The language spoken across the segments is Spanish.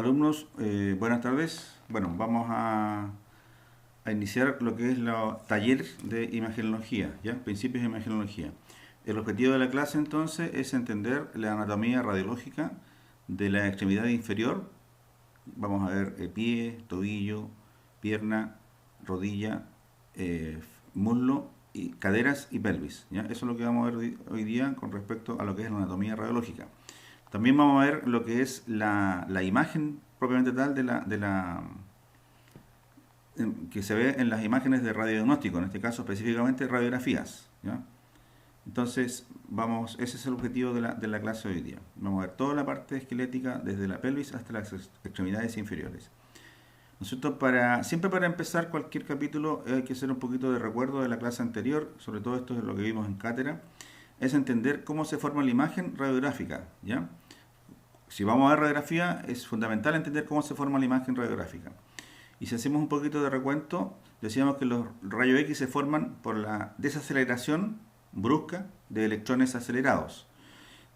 Alumnos, buenas tardes. Bueno, vamos a iniciar lo que es el taller de imagenología, ¿ya? Principios de imagenología. El objetivo de la clase entonces es entender la anatomía radiológica de la extremidad inferior. Vamos a ver pie, tobillo, pierna, rodilla, muslo, y caderas y pelvis, ¿ya? Eso es lo que vamos a ver hoy día con respecto a lo que es la anatomía radiológica. También vamos a ver lo que es la imagen propiamente tal que se ve en las imágenes de radiodiagnóstico, en este caso específicamente radiografías, ¿ya? Entonces, ese es el objetivo de la clase de hoy día. Vamos a ver toda la parte esquelética desde la pelvis hasta las extremidades inferiores. ¿No es cierto? Siempre para empezar cualquier capítulo hay que hacer un poquito de recuerdo de la clase anterior, sobre todo esto es lo que vimos en cátedra, es entender cómo se forma la imagen radiográfica, ¿ya? Si vamos a ver radiografía, es fundamental entender cómo se forma la imagen radiográfica. Y si hacemos un poquito de recuento, decíamos que los rayos X se forman por la desaceleración brusca de electrones acelerados.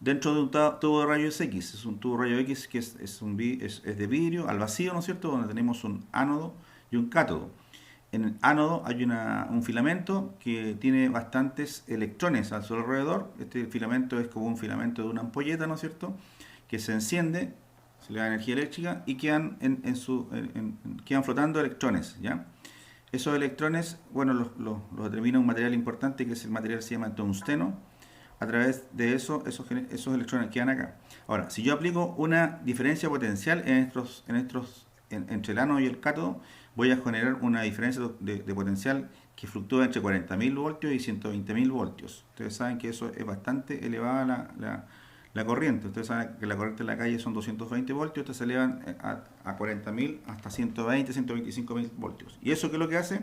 Dentro de un tubo de rayos X, es un tubo de rayos X que es de vidrio al vacío, ¿no es cierto?, donde tenemos un ánodo y un cátodo. En el ánodo hay un filamento que tiene bastantes electrones a su alrededor. Este filamento es como un filamento de una ampolleta, ¿no es cierto?, que se enciende, se le da energía eléctrica y quedan flotando electrones, ¿ya? Esos electrones, bueno, los determina un material importante que es el material que se llama tungsteno. A través de esos electrones quedan acá. Ahora, si yo aplico una diferencia potencial entre el ánodo y el cátodo, voy a generar una diferencia de potencial que fluctúa entre 40.000 voltios y 120.000 voltios. Ustedes saben que eso es bastante elevada la corriente. Ustedes saben que la corriente en la calle son 220 voltios, estas se elevan a 40.000 hasta 120, 125.000 voltios. ¿Y eso qué es lo que hace?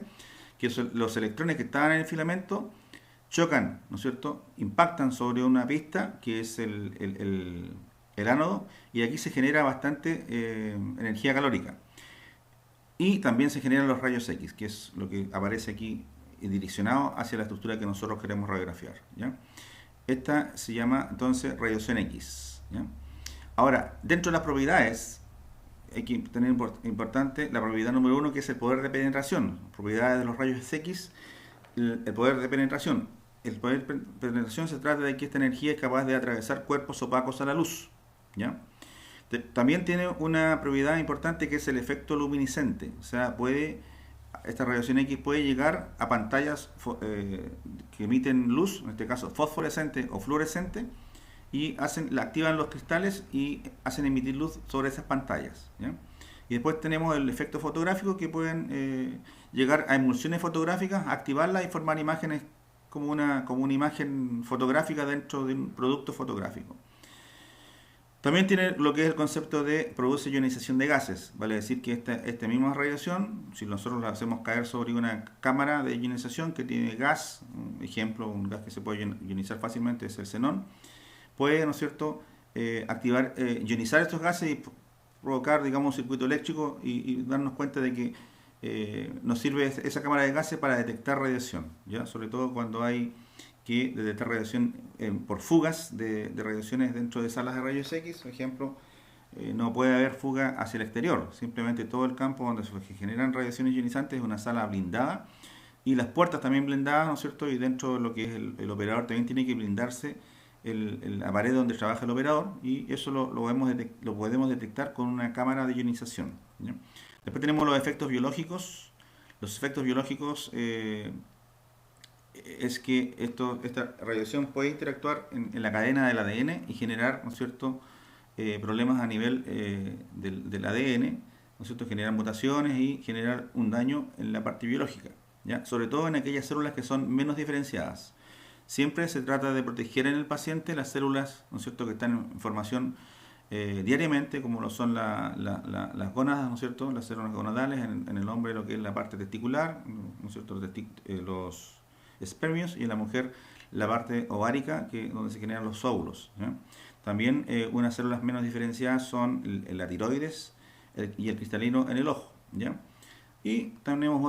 Que los electrones que estaban en el filamento chocan, ¿no es cierto?, impactan sobre una pista que es el ánodo, y aquí se genera bastante energía calórica. Y también se generan los rayos X, que es lo que aparece aquí direccionado hacia la estructura que nosotros queremos radiografiar, ¿ya? Esta se llama entonces radiación X, ¿ya? Ahora, dentro de las propiedades, hay que tener importante la propiedad número 1, que es el poder de penetración. Propiedades de los rayos X, el poder de penetración. El poder de penetración se trata de que esta energía es capaz de atravesar cuerpos opacos a la luz, ¿ya? También tiene una propiedad importante que es el efecto luminiscente. O sea, esta radiación X puede llegar a pantallas que emiten luz, en este caso fosforescente o fluorescente, y la activan los cristales y hacen emitir luz sobre esas pantallas, ¿ya? Y después tenemos el efecto fotográfico, que pueden llegar a emulsiones fotográficas, activarlas y formar imágenes como una imagen fotográfica dentro de un producto fotográfico. También tiene lo que es el concepto de produce ionización de gases. Vale decir que esta misma radiación, si nosotros la hacemos caer sobre una cámara de ionización que tiene gas, un ejemplo, un gas que se puede ionizar fácilmente es el xenón, puede, ¿no es cierto?, ionizar estos gases y provocar, digamos, un circuito eléctrico y darnos cuenta de que nos sirve esa cámara de gases para detectar radiación, ¿ya? Sobre todo cuando hay que detectar radiación por fugas de radiaciones dentro de salas de rayos X, por ejemplo, no puede haber fuga hacia el exterior, simplemente todo el campo donde se generan radiaciones ionizantes es una sala blindada y las puertas también blindadas, ¿no es cierto? Y dentro de lo que es el operador también tiene que blindarse la pared donde trabaja el operador, y eso lo podemos detectar con una cámara de ionización, ¿ya? Después tenemos los efectos biológicos. Los efectos biológicos es que esta radiación puede interactuar en la cadena del ADN y generar, ¿no es cierto?, problemas a nivel del ADN, ¿no es cierto?, generar mutaciones y generar un daño en la parte biológica, ¿ya? Sobre todo en aquellas células que son menos diferenciadas. Siempre se trata de proteger en el paciente las células, ¿no es cierto?, que están en formación diariamente, como lo son las gónadas, ¿no es cierto?, las células gonadales, en el hombre lo que es la parte testicular, ¿no es cierto?, los espermios, y en la mujer la parte ovárica, donde se generan los óvulos, ¿ya? También unas células menos diferenciadas son la tiroides y el cristalino en el ojo, ¿ya? Y tenemos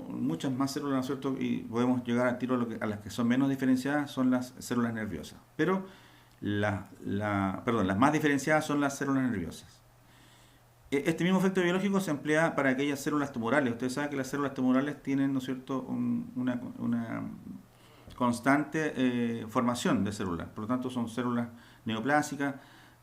muchas más células, ¿no es cierto?, y podemos llegar al tiro a las que son menos diferenciadas, son las células nerviosas. Pero las más diferenciadas son las células nerviosas. Este mismo efecto biológico se emplea para aquellas células tumorales. Ustedes saben que las células tumorales tienen, ¿no es cierto?, una constante formación de células. Por lo tanto, son células neoplásicas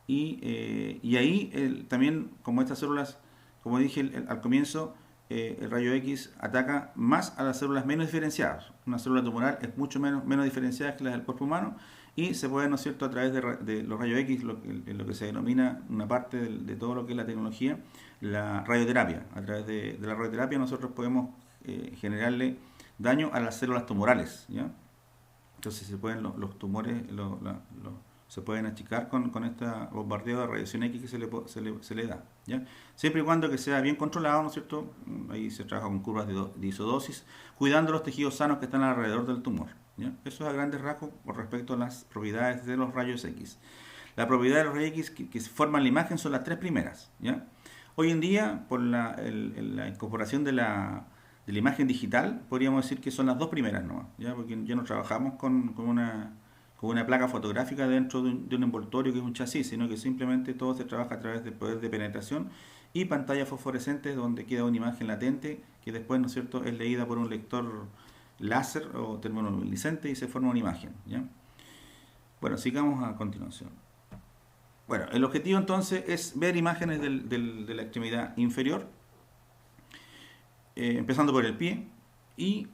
y ahí también, como estas células, como dije al comienzo, el rayo X ataca más a las células menos diferenciadas. Una célula tumoral es mucho menos diferenciada que las del cuerpo humano y se puede, ¿no es cierto?, a través de los rayos X, lo que se denomina una parte de todo lo que es la tecnología, la radioterapia. A través de la radioterapia nosotros podemos generarle daño a las células tumorales, ¿ya? Entonces se pueden los tumores se pueden achicar con este bombardeo de radiación X que se le da, ¿ya? Siempre y cuando que sea bien controlado, ¿no es cierto? Ahí se trabaja con curvas de isodosis, cuidando los tejidos sanos que están alrededor del tumor, ¿ya? Eso es a grandes rasgos con respecto a las propiedades de los rayos X. La propiedad de los rayos X que forman la imagen son las tres primeras, ¿ya? Hoy en día, por la incorporación de la imagen digital, podríamos decir que son las dos primeras nomás, ¿ya? Porque ya no trabajamos con una placa fotográfica dentro de un envoltorio que es un chasis, sino que simplemente todo se trabaja a través del poder de penetración y pantallas fosforescentes donde queda una imagen latente que después, ¿no es cierto?, es leída por un lector láser o termoluminiscente y se forma una imagen, ¿ya? Bueno, sigamos a continuación. Bueno, el objetivo entonces es ver imágenes de la extremidad inferior, empezando por el pie, y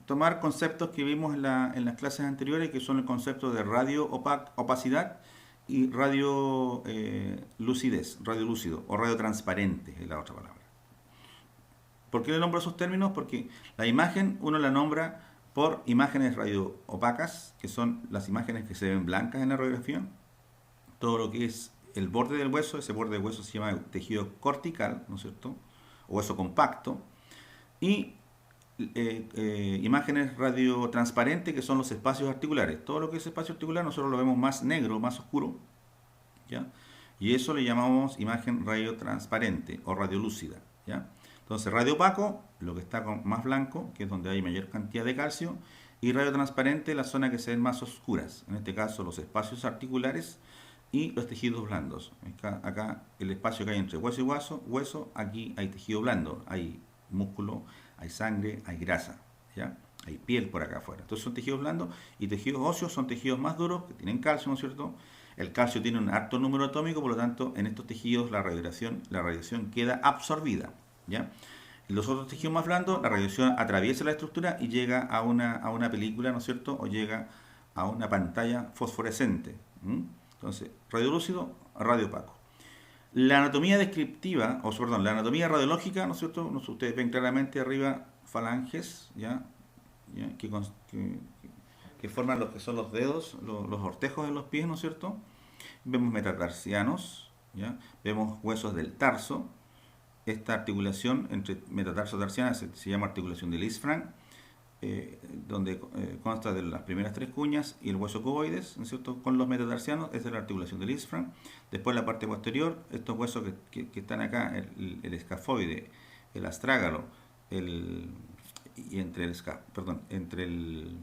tomar conceptos que vimos en las clases anteriores, que son el concepto de radio opacidad y radio lucidez, radio lúcido o radio transparente es la otra palabra. ¿Por qué le nombro esos términos? Porque la imagen uno la nombra por imágenes radio opacas, que son las imágenes que se ven blancas en la radiografía. Todo lo que es el borde del hueso, ese borde del hueso se llama tejido cortical, ¿no es cierto?, o hueso compacto. Y imágenes radiotransparentes, que son los espacios articulares. Todo lo que es espacio articular nosotros lo vemos más negro, más oscuro, ¿ya? Y eso le llamamos imagen radiotransparente o radiolúcida, ¿ya? Entonces, radio opaco, lo que está más blanco, que es donde hay mayor cantidad de calcio, y radiotransparente, la zona que se ven más oscuras, en este caso los espacios articulares y los tejidos blandos. Acá el espacio que hay entre hueso y hueso, aquí hay tejido blando, hay músculo, hay sangre, hay grasa, ¿ya? Hay piel por acá afuera. Entonces son tejidos blandos y tejidos óseos son tejidos más duros que tienen calcio, ¿no es cierto? El calcio tiene un alto número atómico, por lo tanto en estos tejidos la radiación queda absorbida, ¿ya? En los otros tejidos más blandos la radiación atraviesa la estructura y llega a una película, ¿no es cierto? O llega a una pantalla fosforescente. Entonces, radiolúcido, radio opaco. La anatomía descriptiva, la anatomía radiológica, ¿no es cierto? Ustedes ven claramente arriba falanges, ¿ya? Que forman lo que son los dedos, los ortejos de los pies, ¿no es cierto? Vemos metatarsianos, ¿ya? Vemos huesos del tarso. Esta articulación entre metatarso-tarsiana se llama articulación del isfran, donde consta de las primeras tres cuñas y el hueso cuboides, ¿no es cierto? Con los metatarsianos es de la articulación del isfran. Después la parte posterior, estos huesos que están acá, el escafoide, el astrágalo, entre el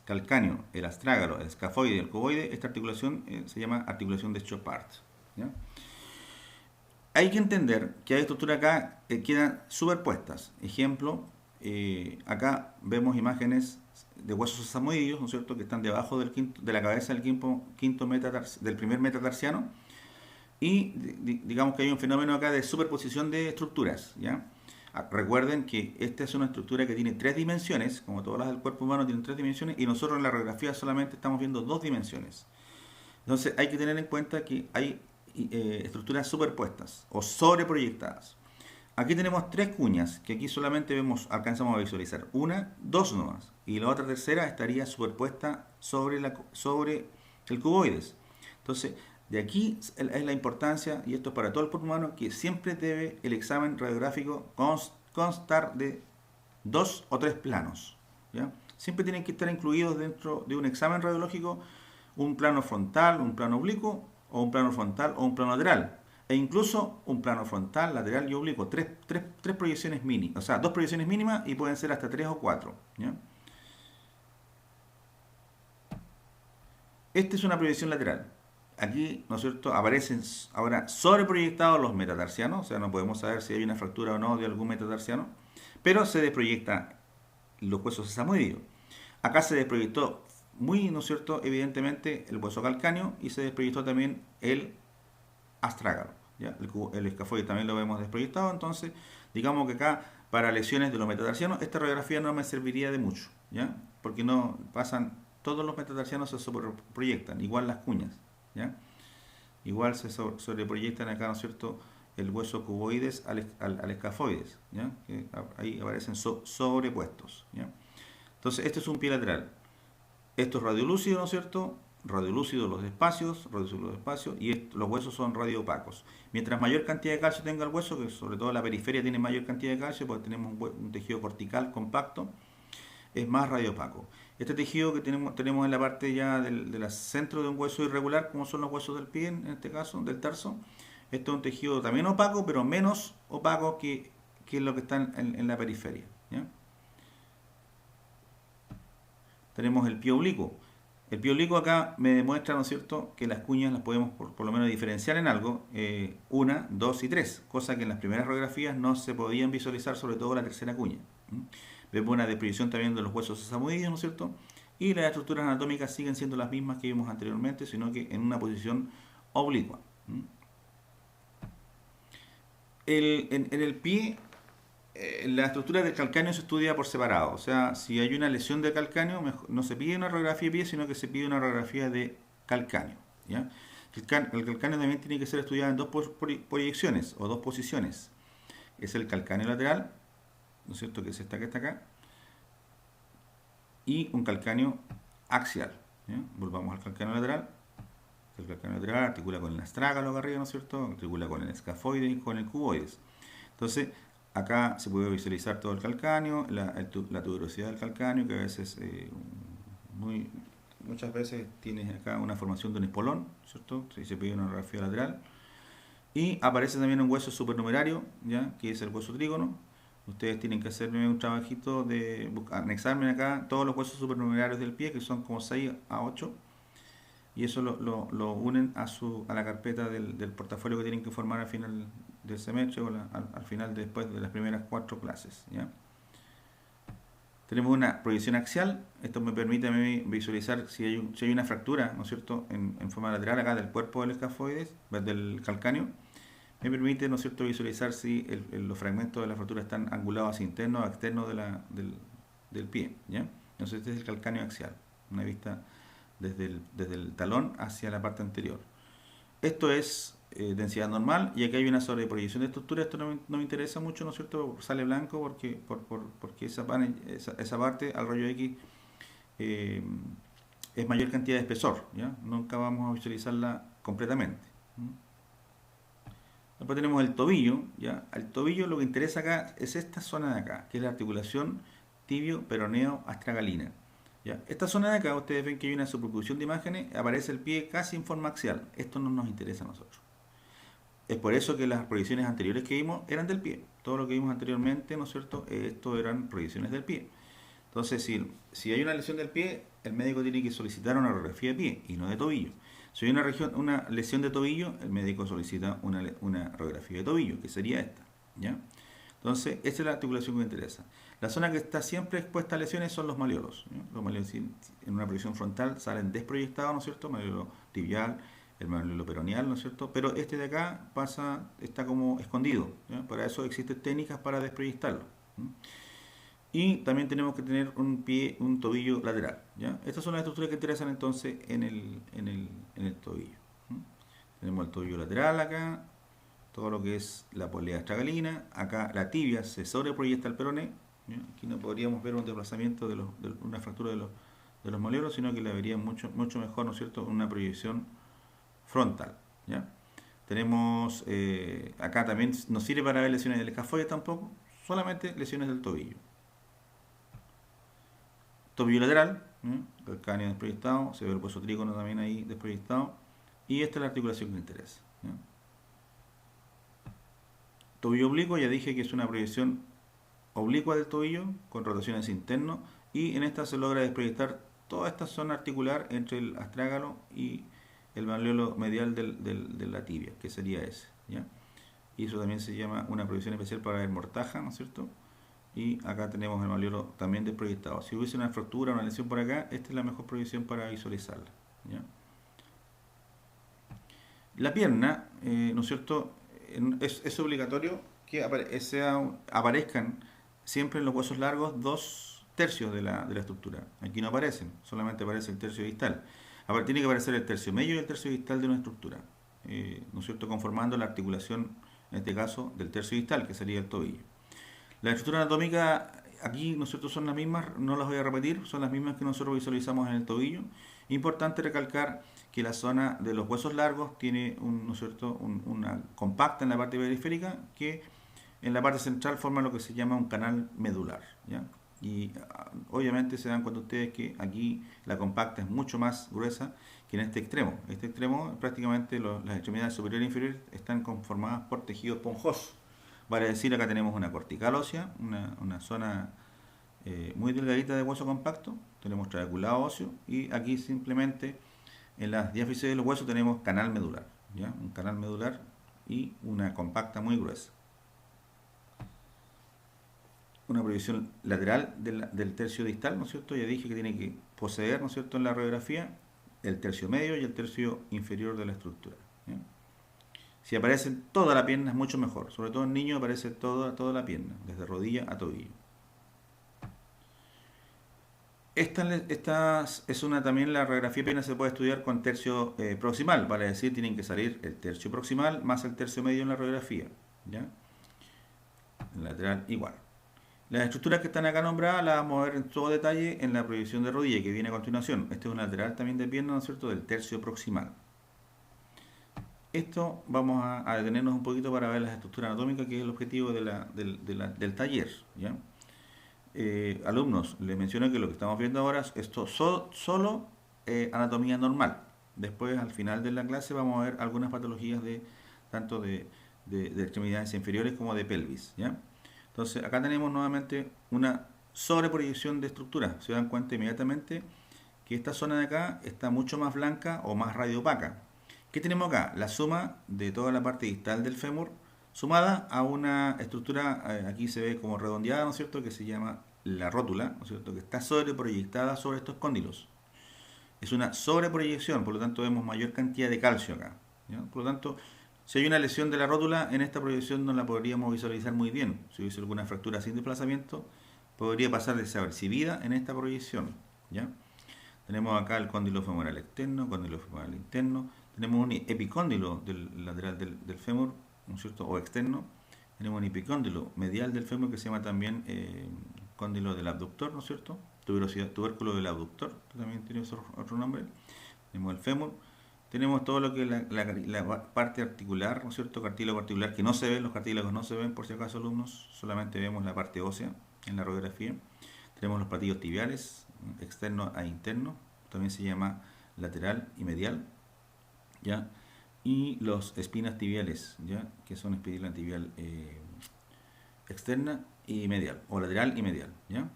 calcáneo, el astrágalo, el escafoide y el cuboide, esta articulación se llama articulación de Chopard, ¿ya? Hay que entender que hay estructuras acá que quedan superpuestas. Ejemplo, acá vemos imágenes de huesos sesamoideos, ¿no es cierto?, que están debajo de la cabeza del primer metatarsiano. Y digamos que hay un fenómeno acá de superposición de estructuras, ¿ya? Recuerden que esta es una estructura que tiene 3 dimensiones, como todas las del cuerpo humano tienen 3 dimensiones, y nosotros en la radiografía solamente estamos viendo 2 dimensiones. Entonces hay que tener en cuenta que hay estructuras superpuestas o sobreproyectadas. Aquí tenemos 3 cuñas, que aquí solamente alcanzamos a visualizar dos nomás, y la otra tercera estaría superpuesta sobre el cuboides. Entonces, de aquí es la importancia, y esto es para todo el cuerpo humano, que siempre debe el examen radiográfico constar de 2 o 3 planos, ¿ya? Siempre tienen que estar incluidos dentro de un examen radiológico un plano frontal, un plano oblicuo, o un plano frontal o un plano lateral, e incluso un plano frontal, lateral y oblicuo, tres proyecciones mínimas, o sea, 2 proyecciones mínimas y pueden ser hasta 3 o 4, ¿ya? Esta es una proyección lateral. aquí, ¿no es cierto?, aparecen ahora sobreproyectados los metatarsianos, o sea, no podemos saber si hay una fractura o no de algún metatarsiano, pero se desproyecta los huesos sesamoideos. Acá se desproyectó muy, ¿no es cierto?, evidentemente el hueso calcáneo y se desproyectó también el astrágalo. ¿Ya? El escafoide también lo vemos desproyectado, entonces digamos que acá para lesiones de los metatarsianos esta radiografía no me serviría de mucho, ¿ya? Porque no pasan, todos los metatarsianos se sobreproyectan, igual las cuñas, ¿ya? Igual se sobreproyectan acá, ¿no es cierto?, el hueso cuboides al escafoides, ¿ya? Que ahí aparecen sobrepuestos, ¿ya? Entonces este es un pie lateral. Esto es radiolúcido, ¿no es cierto? Radiolúcido los espacios, radiolúcido los espacios, y los huesos son radioopacos. Mientras mayor cantidad de calcio tenga el hueso, que sobre todo la periferia tiene mayor cantidad de calcio, porque tenemos un tejido cortical compacto, es más radiopaco. Este tejido que tenemos en la parte ya del centro de un hueso irregular, como son los huesos del pie, en este caso, del tarso, este es un tejido también opaco, pero menos opaco que lo que está en la periferia, ¿ya? Tenemos el pie oblicuo. El pie oblicuo acá me demuestra, ¿no es cierto?, que las cuñas las podemos por lo menos diferenciar en algo, 1, 2 y 3, cosa que en las primeras radiografías no se podían visualizar, sobre todo la tercera cuña. Vemos una desproyección también de los huesos sesamoideos, ¿no es cierto?, y las estructuras anatómicas siguen siendo las mismas que vimos anteriormente, sino que en una posición oblicua. En el pie, la estructura del calcáneo se estudia por separado. O sea, si hay una lesión de calcáneo, no se pide una radiografía de pie, sino que se pide una radiografía de calcáneo, ¿ya? El calcáneo también tiene que ser estudiado en dos proyecciones o dos posiciones. Es el calcáneo lateral, ¿no es cierto?, que es esta que está acá, y un calcáneo axial, ¿ya? Volvamos al calcáneo lateral. El calcáneo lateral articula con el astrágalo acá arriba, ¿no es cierto?, articula con el escafoide y con el cuboides. Entonces, acá se puede visualizar todo el calcáneo, la tuberosidad del calcáneo, que a veces, muchas veces tiene acá una formación de un espolón, ¿cierto? Si se pide una radiografía lateral. Y aparece también un hueso supernumerario, ¿ya?, que es el hueso trígono. Ustedes tienen que hacerme un trabajito de anexarme acá todos los huesos supernumerarios del pie, que son como 6 a 8. Y eso lo unen a la carpeta del portafolio que tienen que formar al final del semestre o al final después de las primeras 4 clases, ¿ya? Tenemos una proyección axial. Esto me permite a mí visualizar si hay una fractura, ¿no es cierto?, en forma lateral acá del cuerpo del escafoides, del calcáneo. Me permite, ¿no es cierto?, visualizar si los fragmentos de la fractura están angulados hacia interno o externo del pie, ¿ya? Entonces este es el calcáneo axial, una vista desde el talón hacia la parte anterior. Esto es densidad normal, y aquí hay una sobreproyección de estructura. Esto no me interesa mucho, ¿no es cierto?, sale blanco porque esa parte al rayo X es mayor cantidad de espesor, ¿ya? Nunca vamos a visualizarla completamente. Después tenemos el tobillo, ¿ya? El tobillo, lo que interesa acá es esta zona de acá, que es la articulación tibio-peroneo-astragalina, ¿ya? Esta zona de acá, ustedes ven que hay una superposición de imágenes, aparece el pie casi en forma axial. Esto no nos interesa a nosotros. Es por eso que las proyecciones anteriores que vimos eran del pie. Todo lo que vimos anteriormente, ¿no es cierto?, esto eran proyecciones del pie. Entonces, si hay una lesión del pie, el médico tiene que solicitar una radiografía de pie y no de tobillo. Si hay una lesión de tobillo, el médico solicita una radiografía de tobillo, que sería esta, ¿ya? Entonces, esta es la articulación que me interesa. La zona que está siempre expuesta a lesiones son los malleolos, ¿ya? Los malleolos en una proyección frontal salen desproyectados, ¿no es cierto?, malleolo tibial, el malleolo peroneal, ¿no es cierto?, pero este de acá está como escondido, ¿ya? Para eso existen técnicas para desproyectarlo, ¿ya? Y también tenemos que tener un tobillo lateral, ¿ya? Estas son las estructuras que interesan entonces en el tobillo. Tenemos el tobillo lateral acá, todo lo que es la polea astragalina. Acá la tibia se sobreproyecta al peroné, ¿ya? Aquí no podríamos ver un desplazamiento de una fractura de los malleolos, sino que la veríamos mucho mejor, ¿no es cierto?, una proyección frontal, ¿ya? Tenemos, acá también no sirve para ver lesiones del escafoide tampoco, solamente lesiones del tobillo. Tobillo lateral, calcáneo desproyectado, se ve el hueso trígono también ahí desproyectado, y esta es la articulación que me interesa, ¿ya? Tobillo oblicuo, ya dije que es una proyección oblicua del tobillo con rotaciones internas, y en esta se logra desproyectar toda esta zona articular entre el astrágalo y el malleolo medial de la tibia, que sería ese, ¿ya? Y eso también se llama una proyección especial para ver mortaja, ¿no es cierto? Y acá tenemos el malleolo también desproyectado. Si hubiese una fractura, una lesión por acá, esta es la mejor proyección para visualizarla, ¿ya? La pierna, ¿no es cierto? Es obligatorio que aparezcan siempre en los huesos largos 2/3 de la estructura. Aquí no aparecen, solamente aparece el tercio distal. Ahora tiene que aparecer el tercio medio y el tercio distal de una estructura, ¿no es cierto? Conformando la articulación, en este caso, del tercio distal, que sería el tobillo. La estructura anatómica aquí, ¿no es cierto?, son las mismas, no las voy a repetir, son las mismas que nosotros visualizamos en el tobillo. Importante recalcar que la zona de los huesos largos tiene ¿no es cierto?, una compacta en la parte periférica que en la parte central forma lo que se llama un canal medular, ¿ya? Y obviamente se dan cuenta ustedes que aquí la compacta es mucho más gruesa que en este extremo. Este extremo, prácticamente las extremidades superior e inferior están conformadas por tejido esponjoso. Vale decir, acá tenemos una cortical ósea, una zona muy delgadita de hueso compacto, tenemos trabeculado óseo y aquí simplemente en las diáfisis de los huesos tenemos canal medular, ¿ya? Un canal medular y una compacta muy gruesa. Una proyección lateral del tercio distal, ¿no es cierto? Ya dije que tiene que poseer, ¿no es cierto?, en la radiografía el tercio medio y el tercio inferior de la estructura, ¿ya? Si aparece toda la pierna es mucho mejor, sobre todo en niños aparece toda la pierna, desde rodilla a tobillo. Esta es también la radiografía de pierna se puede estudiar con tercio proximal, vale decir, tienen que salir el tercio proximal más el tercio medio en la radiografía, ¿ya? El lateral igual. Las estructuras que están acá nombradas las vamos a ver en todo detalle en la proyección de rodilla que viene a continuación. Este es un lateral también de pierna, ¿no es cierto?, del tercio proximal. Esto vamos a detenernos un poquito para ver las estructuras anatómicas, que es el objetivo del taller, ¿ya? Alumnos, les menciono que lo que estamos viendo ahora es solo anatomía normal. Después, al final de la clase, vamos a ver algunas patologías tanto de extremidades inferiores como de pelvis, ¿ya? Entonces, acá tenemos nuevamente una sobreproyección de estructuras. Se dan cuenta inmediatamente que esta zona de acá está mucho más blanca o más radiopaca. ¿Qué tenemos acá? La suma de toda la parte distal del fémur sumada a una estructura, aquí se ve como redondeada, ¿no es cierto?, que se llama la rótula, ¿no es cierto?, que está sobreproyectada sobre estos cóndilos. Es una sobreproyección, por lo tanto vemos mayor cantidad de calcio acá, ¿ya? Por lo tanto, si hay una lesión de la rótula, en esta proyección no la podríamos visualizar muy bien. Si hubiese alguna fractura sin desplazamiento, podría pasar desapercibida en esta proyección, ¿ya? Tenemos acá el cóndilo femoral externo, cóndilo femoral interno, tenemos un epicóndilo del lateral del fémur, ¿no es cierto?, o externo. Tenemos un epicóndilo medial del fémur que se llama también cóndilo del abductor, ¿no es cierto?, tubérculo del abductor, que también tiene otro nombre. Tenemos el fémur. Tenemos todo lo que es la parte articular, ¿no es cierto?, cartílago articular, que no se ven, los cartílagos no se ven, por si acaso, alumnos, solamente vemos la parte ósea en la radiografía. Tenemos los platillos tibiales, externo a interno, también se llama lateral y medial, ¿ya? Y los espinas tibiales, ¿ya?, que son espina tibial externa y medial, o lateral y medial, ¿ya?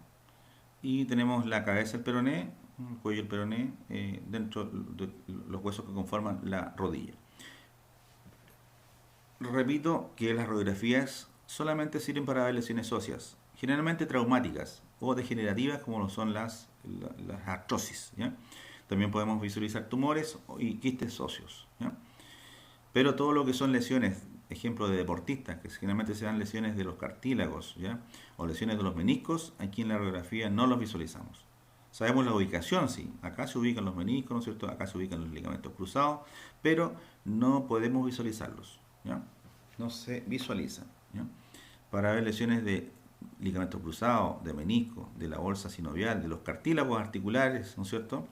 Y tenemos la cabeza del peroné, el cuello del peroné, dentro de los huesos que conforman la rodilla. Repito que las radiografías solamente sirven para ver lesiones óseas, generalmente traumáticas o degenerativas, como lo son las artrosis, ¿ya? También podemos visualizar tumores y quistes óseos, ¿ya? Pero todo lo que son lesiones, ejemplo de deportistas, que generalmente se dan lesiones de los cartílagos, ¿ya?, o lesiones de los meniscos, aquí en la radiografía no los visualizamos. Sabemos la ubicación, sí, acá se ubican los meniscos, ¿no es cierto?, acá se ubican los ligamentos cruzados, pero no podemos visualizarlos, ¿ya? No se visualizan, ¿ya? Para ver lesiones de ligamentos cruzados, de menisco, de la bolsa sinovial, de los cartílagos articulares, ¿no es cierto?,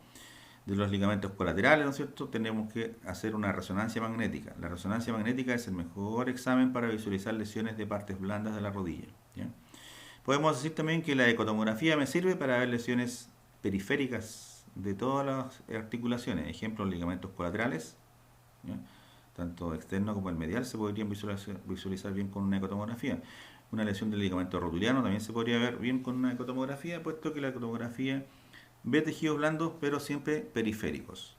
de los ligamentos colaterales, ¿no es cierto?, tenemos que hacer una resonancia magnética. La resonancia magnética es el mejor examen para visualizar lesiones de partes blandas de la rodilla, ¿ya? Podemos decir también que la ecotomografía me sirve para ver lesiones periféricas de todas las articulaciones, ejemplo, ligamentos colaterales, ¿ya?, tanto externo como el medial se podrían visualizar bien con una ecotomografía. Una lesión del ligamento rotuliano también se podría ver bien con una ecotomografía, puesto que la ecotomografía ve tejidos blandos, pero siempre periféricos.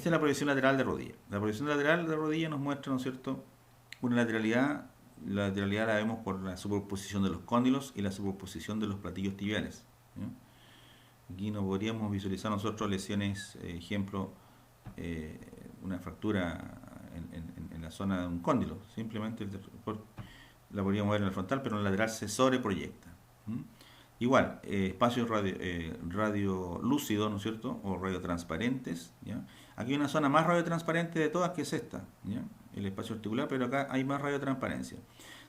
Esta es la proyección lateral de rodilla. La proyección lateral de rodilla nos muestra, ¿no es cierto?, una lateralidad. La lateralidad la vemos por la superposición de los cóndilos y la superposición de los platillos tibiales, ¿ya? Aquí no podríamos visualizar nosotros lesiones, ejemplo, una fractura en la zona de un cóndilo. Simplemente la podríamos ver en el frontal, pero en el lateral se sobreproyecta. Igual, espacios radiolúcidos, ¿no es cierto?, o radiotransparentes, ¿ya? Aquí hay una zona más radiotransparente de todas, que es esta, ¿ya?, el espacio articular, pero acá hay más radiotransparencia.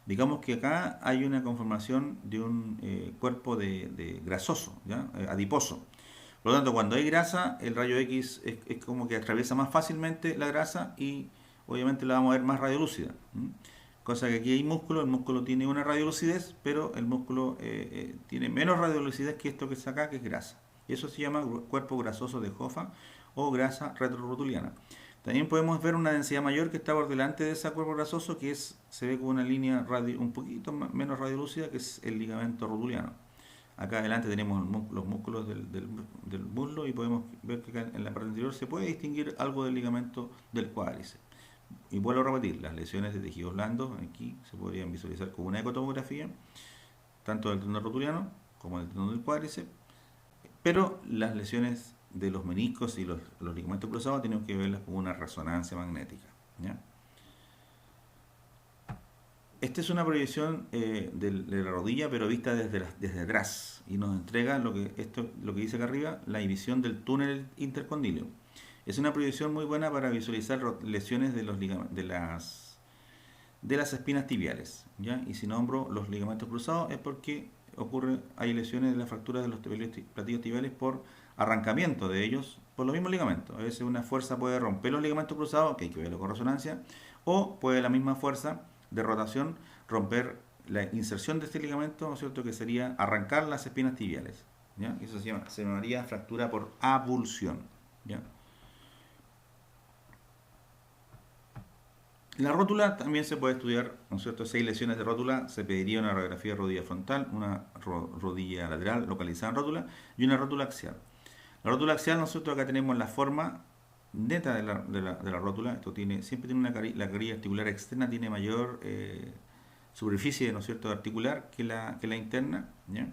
Digamos que acá hay una conformación de un cuerpo de grasoso, ¿ya?, adiposo. Por lo tanto, cuando hay grasa, el rayo X es como que atraviesa más fácilmente la grasa y obviamente la vamos a ver más radiolúcida. Cosa que aquí hay músculo, el músculo tiene una radiolucidez, pero el músculo tiene menos radiolucidez que esto que está acá, que es grasa. Y eso se llama cuerpo grasoso de Hoffa o grasa retrorotuliana. También podemos ver una densidad mayor que está por delante de ese cuerpo grasoso, que se ve con una línea un poquito menos radiolúcida, que es el ligamento rotuliano. Acá adelante tenemos los músculos del muslo y podemos ver que acá en la parte anterior se puede distinguir algo del ligamento del cuádriceps. Y vuelvo a repetir, las lesiones de tejidos blandos aquí se podrían visualizar con una ecotomografía, tanto del tendón rotuliano como del tendón del cuádriceps, pero las lesiones de los meniscos y los ligamentos cruzados tenemos que verlas con una resonancia magnética, ¿ya? Esta es una proyección de la rodilla, pero vista desde atrás, y nos entrega lo que dice acá arriba, la visión del túnel intercondilio. Es una proyección muy buena para visualizar lesiones de las espinas tibiales, ¿ya? Y si nombro los ligamentos cruzados es porque hay lesiones de la fractura de los platillos tibiales por arrancamiento de ellos por los mismos ligamentos. A veces una fuerza puede romper los ligamentos cruzados, que hay que verlo con resonancia, o puede la misma fuerza de rotación romper la inserción de este ligamento, ¿no es cierto?, que sería arrancar las espinas tibiales, ¿ya? Eso se llamaría fractura por avulsión, ¿ya? La rótula también se puede estudiar, ¿no es cierto? Si hay lesiones de rótula, se pediría una radiografía de rodilla frontal, una rodilla lateral localizada en rótula y una rótula axial. La rótula axial, nosotros acá tenemos la forma neta de la rótula. Esto siempre tiene la carilla articular externa, tiene mayor superficie, ¿no es cierto?, articular que la interna, ¿ya?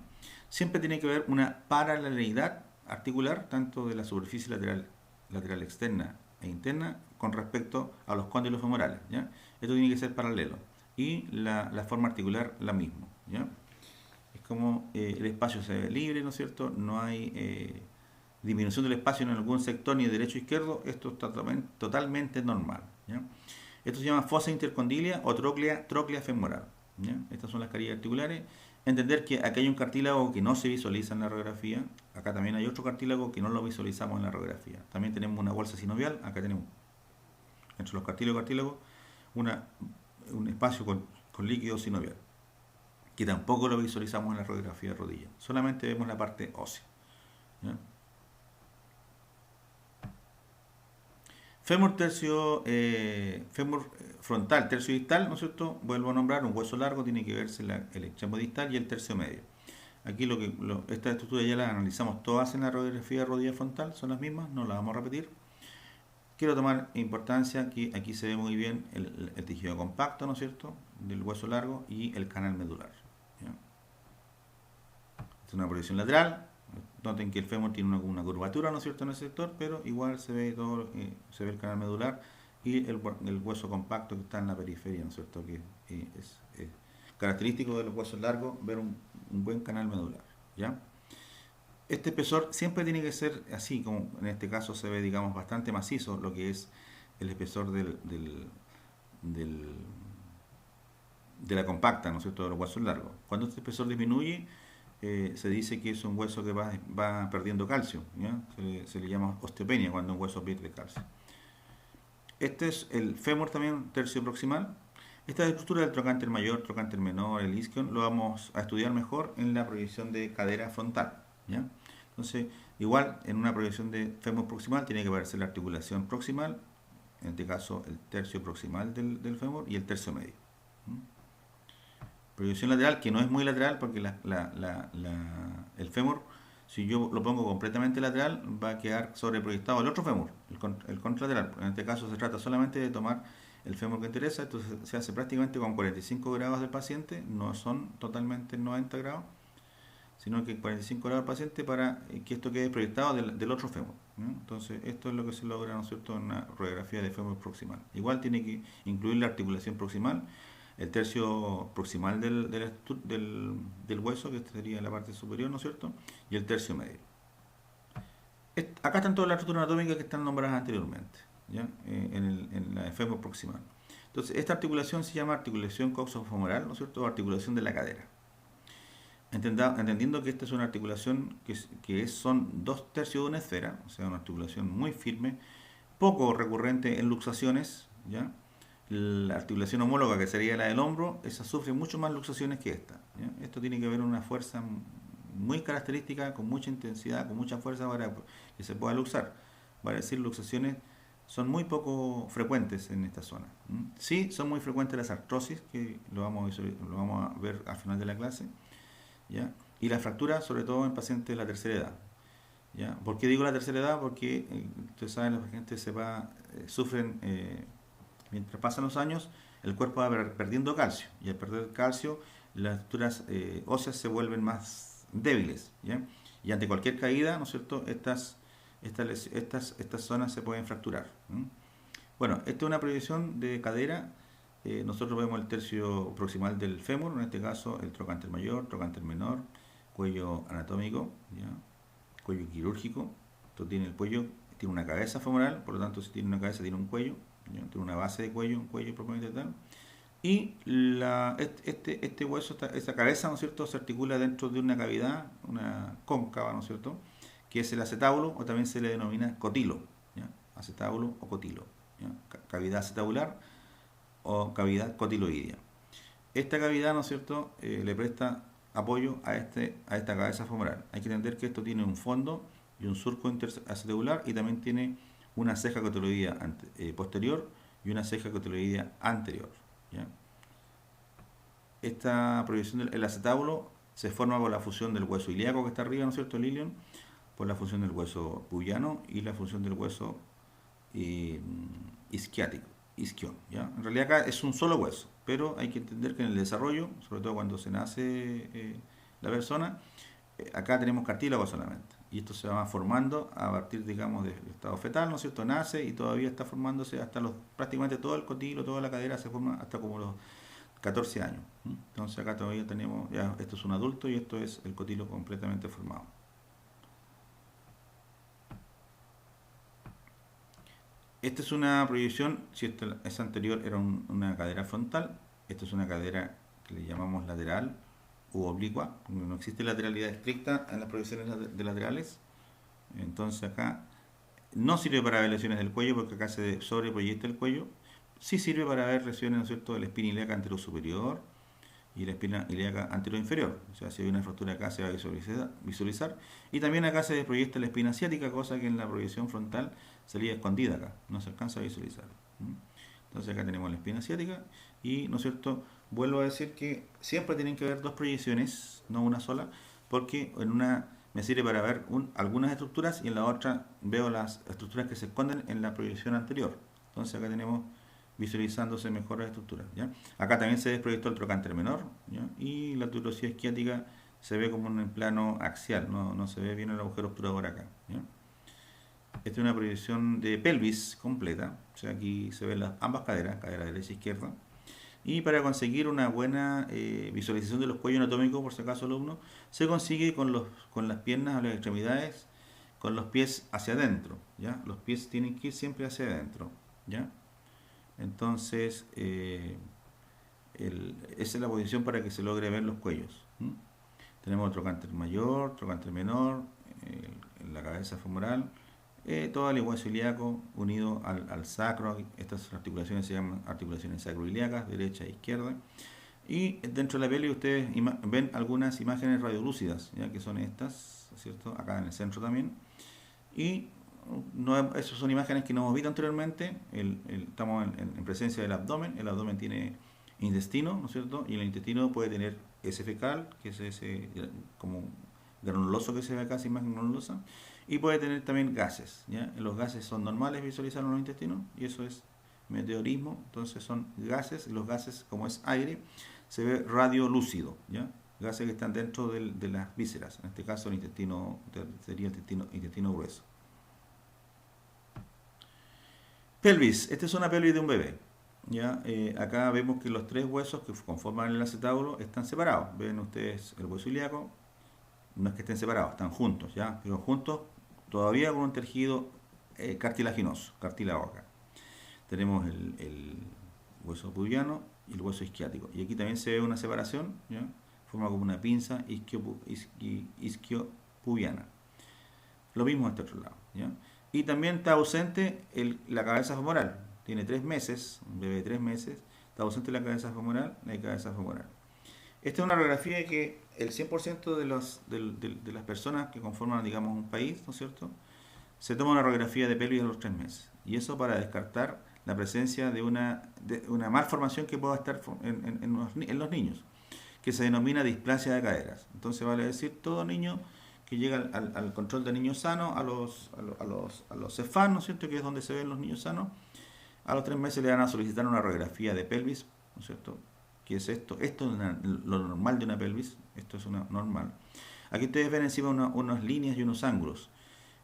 Siempre tiene que haber una paralelidad articular, tanto de la superficie lateral externa e interna con respecto a los cóndilos femorales, ¿ya? Esto tiene que ser paralelo. Y la forma articular la misma, ¿ya? Es como el espacio se ve libre, ¿no es cierto? No hay disminución del espacio en algún sector, ni de derecho o izquierdo. Esto es totalmente normal, ¿ya? Esto se llama fosa intercondilia o tróclea femoral, ¿ya? Estas son las carillas articulares. Entender que aquí hay un cartílago que no se visualiza en la radiografía. Acá también hay otro cartílago que no lo visualizamos en la radiografía. También tenemos una bolsa sinovial. Acá tenemos, entre los cartílagos y cartílagos, un espacio con líquido sinovial, que tampoco lo visualizamos en la radiografía de rodilla. Solamente vemos la parte ósea, ¿ya? Fémur frontal, tercio distal, ¿no es cierto? Vuelvo a nombrar un hueso largo, tiene que verse el extremo distal y el tercio medio. Aquí estas estructuras ya las analizamos todas en la radiografía de rodilla frontal, son las mismas, no las vamos a repetir. Quiero tomar importancia que aquí se ve muy bien el tejido compacto, ¿no es cierto?, del hueso largo y el canal medular, ¿ya? Esta es una proyección lateral. Noten que el fémur tiene una curvatura, ¿no es cierto?, en ese sector, pero igual se ve el canal medular y el hueso compacto que está en la periferia, ¿no es cierto?, que es característico de los huesos largos ver un buen canal medular, ¿ya? Este espesor siempre tiene que ser así, como en este caso se ve, digamos, bastante macizo lo que es el espesor de la compacta, ¿no es cierto?, de los huesos largos. Cuando este espesor disminuye, se dice que es un hueso que va perdiendo calcio, ¿ya? Se le llama osteopenia cuando un hueso pierde calcio. Este es el fémur también, tercio proximal. Esta estructura del trocánter mayor, trocánter menor, el isquion, lo vamos a estudiar mejor en la proyección de cadera frontal, ¿ya? Entonces, igual en una proyección de fémur proximal tiene que verse la articulación proximal, en este caso el tercio proximal del fémur y el tercio medio. Proyección lateral, que no es muy lateral porque el fémur, si yo lo pongo completamente lateral, va a quedar sobreproyectado el otro fémur, el el contralateral. En este caso se trata solamente de tomar el fémur que interesa, esto se hace prácticamente con 45 grados del paciente, no son totalmente 90 grados, sino que 45 grados del paciente para que esto quede proyectado del otro fémur, ¿no? Entonces, esto es lo que se logra, ¿no es cierto?, en una radiografía de fémur proximal. Igual tiene que incluir la articulación proximal, el tercio proximal del hueso, que sería la parte superior, ¿no es cierto?, y el tercio medio. Acá están todas las estructuras anatómicas que están nombradas anteriormente, ¿ya? En la fémur proximal. Entonces, esta articulación se llama articulación coxofemoral, ¿no es cierto?, o articulación de la cadera. Entendiendo que esta es una articulación son 2/3 de una esfera, o sea, una articulación muy firme, poco recurrente en luxaciones, ¿ya? La articulación homóloga, que sería la del hombro, esa sufre mucho más luxaciones que esta, ¿ya? Esto tiene que ver una fuerza muy característica, con mucha intensidad, con mucha fuerza para que se pueda luxar. Vale decir, luxaciones son muy poco frecuentes en esta zona. Sí, son muy frecuentes las artrosis, que lo vamos a ver al final de la clase, ¿ya? Y la fractura, sobre todo en pacientes de la tercera edad, ¿ya? ¿Por qué digo la tercera edad? Porque ustedes saben, los pacientes sufren, mientras pasan los años, el cuerpo va perdiendo calcio, y al perder calcio, las estructuras óseas se vuelven más débiles, ¿ya? Y ante cualquier caída, ¿no es cierto?, estas zonas se pueden fracturar. Bueno, esta es una proyección de cadera. Nosotros vemos el tercio proximal del fémur, en este caso el trocánter mayor, trocánter menor, cuello anatómico, ¿ya? Cuello quirúrgico. Esto tiene el cuello, tiene una cabeza femoral, por lo tanto, si tiene una cabeza, tiene un cuello, ¿ya? Tiene una base de cuello, un cuello propiamente tal. Y este hueso, esta cabeza, ¿no es cierto?, se articula dentro de una cavidad, una cóncava, ¿no es cierto?, que es el acetábulo, o también se le denomina cotilo, ¿ya? Acetábulo o cotilo, ¿ya? Cavidad acetabular o cavidad cotiloidea. Esta cavidad, ¿no es cierto?, le presta apoyo a esta cabeza femoral. Hay que entender que esto tiene un fondo y un surco interacetabular, y también tiene una ceja cotiloidea posterior y una ceja cotiloidea anterior, ¿ya? Esta proyección del acetábulo se forma por la fusión del hueso ilíaco que está arriba, ¿no es cierto?, el ilion, por la fusión del hueso pubiano y la fusión del hueso isquión, ¿ya? En realidad acá es un solo hueso, pero hay que entender que en el desarrollo, sobre todo cuando se nace la persona, acá tenemos cartílago solamente, y esto se va formando a partir, digamos, del estado fetal, ¿no es cierto?, nace y todavía está formándose hasta prácticamente todo el cotilo, toda la cadera se forma hasta como los 14 años. Entonces acá todavía tenemos, ya esto es un adulto y esto es el cotilo completamente formado. Esta es una proyección, si esa anterior era una cadera frontal, esta es una cadera que le llamamos lateral u oblicua. No existe lateralidad estricta en las proyecciones de laterales, entonces acá no sirve para ver lesiones del cuello, porque acá se sobreproyecta el cuello. Sí sirve para ver lesiones, ¿no es cierto?, de la espina ilíaca anterosuperior y la espina ilíaca anteroinferior. O sea, si hay una fractura acá se va a visualizar. Y también acá se proyecta la espina ciática, cosa que en la proyección frontal salía escondida acá, no se alcanza a visualizar. Entonces acá tenemos la espina ciática y, ¿no es cierto?, vuelvo a decir que siempre tienen que haber dos proyecciones, no una sola, porque en una me sirve para ver algunas estructuras y en la otra veo las estructuras que se esconden en la proyección anterior. Entonces acá tenemos visualizándose mejor las estructuras, ¿ya? Acá también se desproyectó el trocánter menor, ¿ya? Y la tuberosidad isquiática se ve como en el plano axial, no se ve bien el agujero obturador acá, ¿ya? Esta es una proyección de pelvis completa, o sea, aquí se ven ambas caderas, cadera derecha e izquierda. Y para conseguir una buena visualización de los cuellos anatómicos, por si acaso alumno, se consigue con las piernas o las extremidades, con los pies hacia adentro, ¿ya? Los pies tienen que ir siempre hacia adentro, ¿ya? Entonces, esa es la posición para que se logre ver los cuellos. Tenemos el trocánter mayor, trocánter menor, la cabeza femoral, todo el hueso ilíaco unido al sacro. Estas articulaciones se llaman articulaciones sacroilíacas, derecha e izquierda. Y dentro de la pelvis ustedes ven algunas imágenes radiolúcidas, ya que son estas, ¿cierto?, acá en el centro también. Y esas son imágenes que no hemos visto anteriormente. Estamos en presencia del abdomen. El abdomen tiene intestino, ¿no es cierto?, y el intestino puede tener ese fecal, que es ese como granuloso que se ve acá, esa imagen granulosa, y puede tener también gases, ¿ya? Los gases son normales visualizar en los intestinos, y eso es meteorismo, entonces son gases, los gases, como es aire, se ve radiolúcido, ¿ya? Gases que están dentro de las vísceras, en este caso el intestino, sería el intestino grueso. Pelvis, esta es una pelvis de un bebé. ¿Ya? Acá vemos que los tres huesos que conforman el acetábulo están separados. Ven ustedes el hueso ilíaco, no es que estén separados, están juntos, ¿ya? Pero juntos todavía con un tejido cartilaginoso, cartílago acá. Tenemos el hueso pubiano y el hueso isquiático. Y aquí también se ve una separación, ¿ya? Forma como una pinza isquiopubiana. Lo mismo a este otro lado, ¿ya? Y también está ausente la cabeza femoral. Tiene 3 meses, un bebé de 3 meses, está ausente la cabeza femoral, la cabeza femoral. Esta es una radiografía que el 100% de las personas que conforman, digamos, un país, ¿no es cierto?, se toma una radiografía de pelvis a los 3 meses. Y eso para descartar la presencia de una malformación que pueda estar en los niños, que se denomina displasia de caderas. Entonces vale decir, todo niño que llega al control de niños sanos, a los CEFAN, ¿no es cierto?, que es donde se ven los niños sanos, a los 3 meses le van a solicitar una radiografía de pelvis, ¿no es cierto? ¿Qué es esto? Esto es lo normal de una pelvis, esto es una normal. Aquí ustedes ven encima unas líneas y unos ángulos.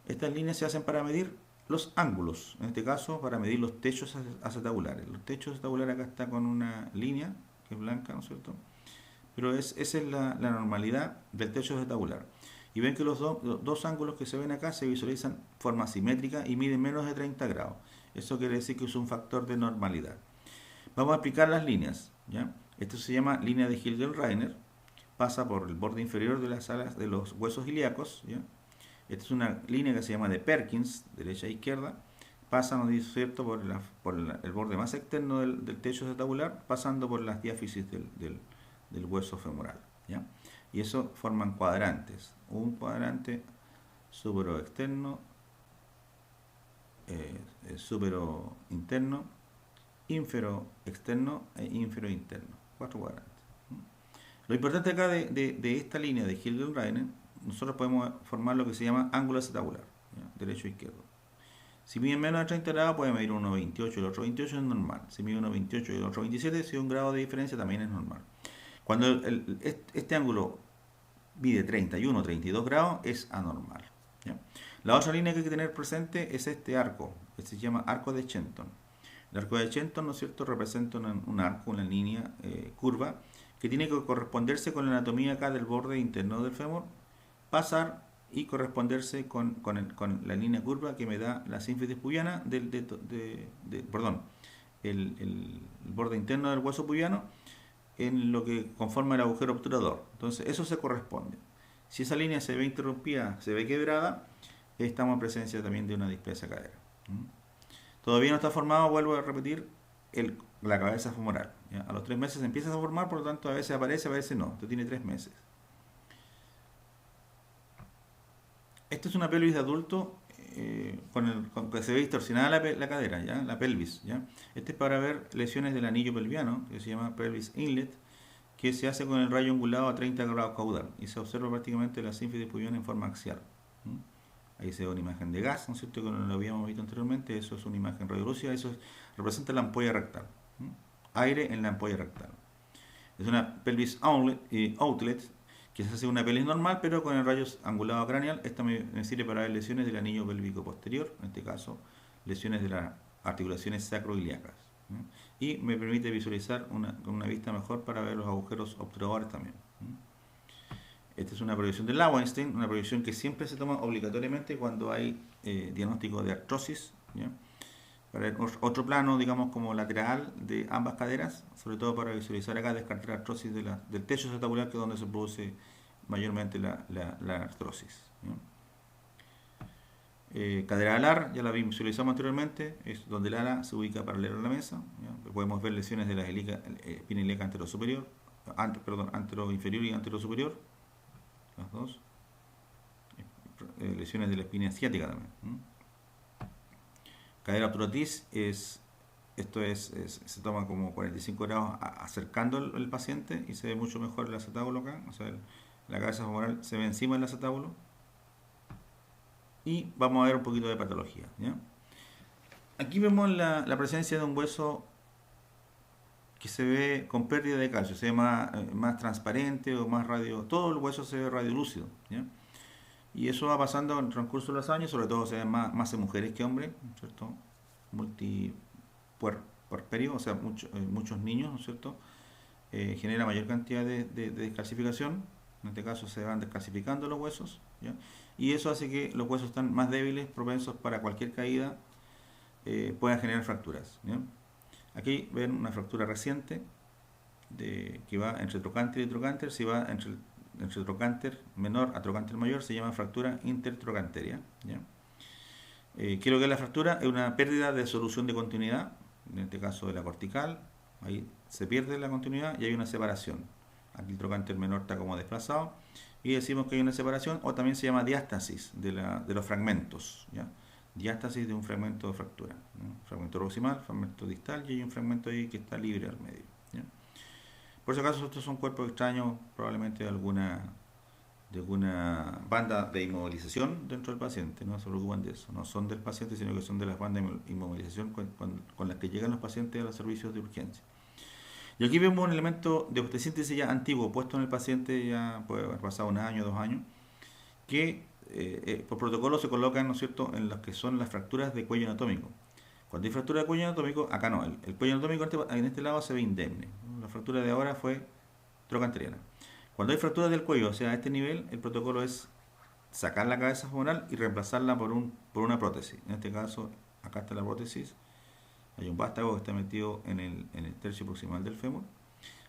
Estas líneas se hacen para medir los ángulos, en este caso para medir los techos acetabulares. Los techos acetabulares acá está con una línea, que es blanca, ¿no es cierto? Pero esa es la normalidad del techo acetabular. Y ven que los dos ángulos que se ven acá se visualizan de forma simétrica y miden menos de 30 grados. Eso quiere decir que es un factor de normalidad. Vamos a aplicar las líneas, ¿ya? Esto se llama línea de Hilden-Reiner, pasa por el borde inferior de las alas de los huesos ilíacos, ¿ya? Esta es una línea que se llama de Perkins, derecha e izquierda, pasa, ¿no es cierto?, por el borde más externo del techo acetabular, pasando por las diáfisis del hueso femoral, ¿ya? Y eso forman cuadrantes, un cuadrante supero externo, supero interno, infero externo e infero interno, 4 cuadrantes. Lo importante acá de esta línea de Hilden-Reiner, nosotros podemos formar lo que se llama ángulo acetabular, ¿ya? Derecho e izquierdo. Si mide menos de 30 grados puede medir 1,28 y el otro 28, es normal. Si mide 1,28 y el otro 27, si hay un grado de diferencia también es normal. Cuando este ángulo mide 31 o 32 grados es anormal, ¿ya? La otra línea que hay que tener presente es este arco, que se llama arco de Shenton. El arco de Shenton, ¿no es cierto?, representa un arco, una línea curva, que tiene que corresponderse con la anatomía acá del borde interno del fémur, pasar y corresponderse con la línea curva que me da la sínfisis pubiana el borde interno del hueso pubiano en lo que conforma el agujero obturador. Entonces eso se corresponde. Si esa línea se ve interrumpida, se ve quebrada, estamos en presencia también de una displasia cadera. Todavía no está formado, vuelvo a repetir, la cabeza femoral, ¿ya? A los 3 meses empieza a formar, por lo tanto a veces aparece, a veces no. Esto tiene 3 meses. Esto es una pelvis de adulto con que se ve distorsionada la cadera, ¿ya? La pelvis, ¿ya? Este es para ver lesiones del anillo pelviano, que se llama pelvis inlet, que se hace con el rayo angulado a 30 grados caudal y se observa prácticamente la sínfisis pubiana en forma axial. Ahí se ve una imagen de gas, ¿no es cierto?, que no lo habíamos visto anteriormente. Eso es una imagen radiolúcida, eso representa la ampolla rectal. Aire en la ampolla rectal. Es una pelvis outlet, que se hace una pelvis normal, pero con el rayo angulado craneal. Esta me sirve para ver lesiones del anillo pélvico posterior, en este caso, lesiones de las articulaciones sacroiliacas. Y me permite visualizar con una vista mejor para ver los agujeros obturadores también. Esta es una proyección de Lowenstein, una proyección que siempre se toma obligatoriamente cuando hay diagnóstico de artrosis, ¿ya? Para otro plano, digamos, como lateral de ambas caderas, sobre todo para visualizar acá, descartar artrosis del techo acetabular, que es donde se produce mayormente la artrosis, ¿ya? Cadera alar, ya la visualizamos anteriormente, es donde el ala se ubica paralelo a la mesa, ¿ya? Podemos ver lesiones de la espina ilíaca anterosuperior, anteroinferior y anterosuperior, las dos. Lesiones de la espina ciática también. Cadera obturatriz se toma como 45 grados acercando el paciente y se ve mucho mejor el acetábulo acá, o sea, la cabeza femoral se ve encima del acetábulo. Y vamos a ver un poquito de patología, ¿ya? Aquí vemos la presencia de un hueso que se ve con pérdida de calcio, se ve más transparente o más radio, todo el hueso se ve radiolúcido, ¿ya? Y eso va pasando en el transcurso de los años, sobre todo se ve más en mujeres que hombres, ¿no es cierto? Multipuerperio, o sea, muchos niños, ¿no es cierto? Genera mayor cantidad de descalcificación, en este caso se van descalcificando los huesos, ¿ya? Y eso hace que los huesos están más débiles, propensos para cualquier caída, puedan generar fracturas, ¿ya? Aquí ven una fractura reciente que va entre trocánter y trocánter. Si va entre trocánter menor a trocánter mayor, se llama fractura intertrocanteria, ¿ya? ¿Qué es lo que es la fractura? Es una pérdida de solución de continuidad, en este caso de la cortical. Ahí se pierde la continuidad y hay una separación. Aquí el trocánter menor está como desplazado y decimos que hay una separación, o también se llama diástasis de los fragmentos, ¿ya? Diástasis de un fragmento de fractura, ¿no? Fragmento proximal, fragmento distal, y hay un fragmento ahí que está libre al medio, ¿ya? Por si acaso estos son cuerpos extraños, probablemente de alguna banda de inmovilización dentro del paciente. No se preocupen de eso, no son del paciente, sino que son de las bandas de inmovilización con las que llegan los pacientes a los servicios de urgencia. Y aquí vemos un elemento de osteosíntesis ya antiguo, puesto en el paciente, ya puede haber pasado 1 año, 2 años, que por protocolo se colocan, ¿no es cierto?, en las que son las fracturas de cuello anatómico. Cuando hay fractura de cuello anatómico, acá no, el cuello anatómico en este lado se ve indemne. La fractura de ahora fue trocanteriana. Cuando hay fractura del cuello, o sea, a este nivel, el protocolo es sacar la cabeza femoral y reemplazarla por una prótesis. En este caso, acá está la prótesis. Hay un vástago que está metido en el tercio proximal del fémur.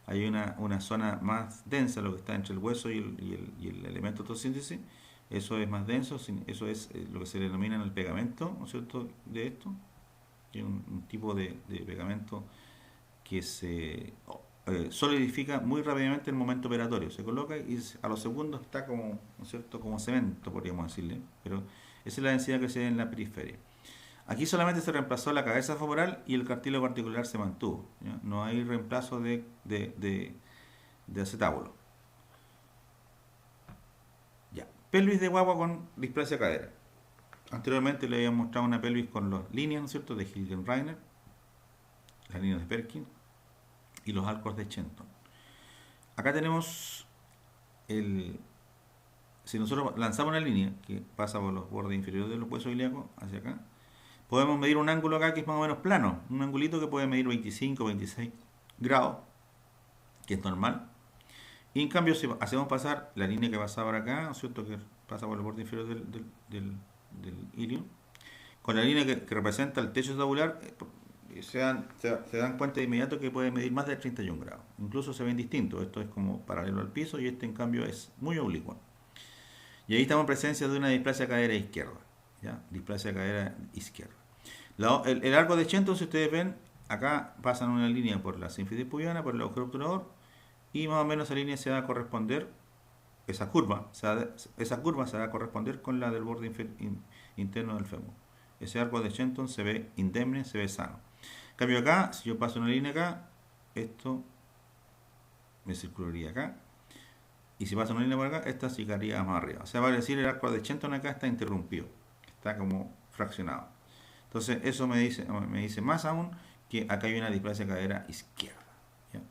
Hay una zona más densa, lo que está entre el hueso y el elemento de osteosíntesis. Eso es más denso, eso es lo que se denomina el pegamento, ¿no es cierto?, de esto. Es un tipo de pegamento que se solidifica muy rápidamente en el momento operatorio. Se coloca y a los segundos está como, ¿no es cierto?, como cemento, podríamos decirle. Pero esa es la densidad que se ve en la periferia. Aquí solamente se reemplazó la cabeza femoral y el cartílago articular se mantuvo, ¿ya? No hay reemplazo de acetábulo. Ya. Pelvis de guagua con displasia cadera. Anteriormente le había mostrado una pelvis con las líneas, ¿no es cierto?, de Hilgenreiner, las líneas de Perkin y los arcos de Shenton. Acá tenemos si nosotros lanzamos una línea que pasa por los bordes inferiores de los huesos ilíacos hacia acá, podemos medir un ángulo acá que es más o menos plano, un angulito que puede medir 25 o 26 grados, que es normal. Y en cambio, si hacemos pasar la línea que pasa por acá, ¿no es cierto?, que pasa por el borde inferior del ilio, con la línea que representa el techo tabular, se dan cuenta de inmediato que puede medir más de 31 grados. Incluso se ven distintos. Esto es como paralelo al piso y este en cambio es muy oblicuo. Y ahí estamos en presencia de una displasia cadera izquierda, ¿ya? Displasia cadera izquierda. El arco de Shenton, si ustedes ven, acá pasan una línea por la sínfisis pubiana, por el agujero obturador, y más o menos esa línea se va a corresponder, esa curva se va a corresponder con la del borde interno del fémur. Ese arco de Shenton se ve indemne, se ve sano. En cambio acá, si yo paso una línea acá, esto me circularía acá. Y si paso una línea por acá, esta llegaría más arriba. O sea, vale decir, el arco de Shenton acá está interrumpido. Está como fraccionado. Entonces, eso me dice más aún que acá hay una displasia cadera izquierda, ¿ya?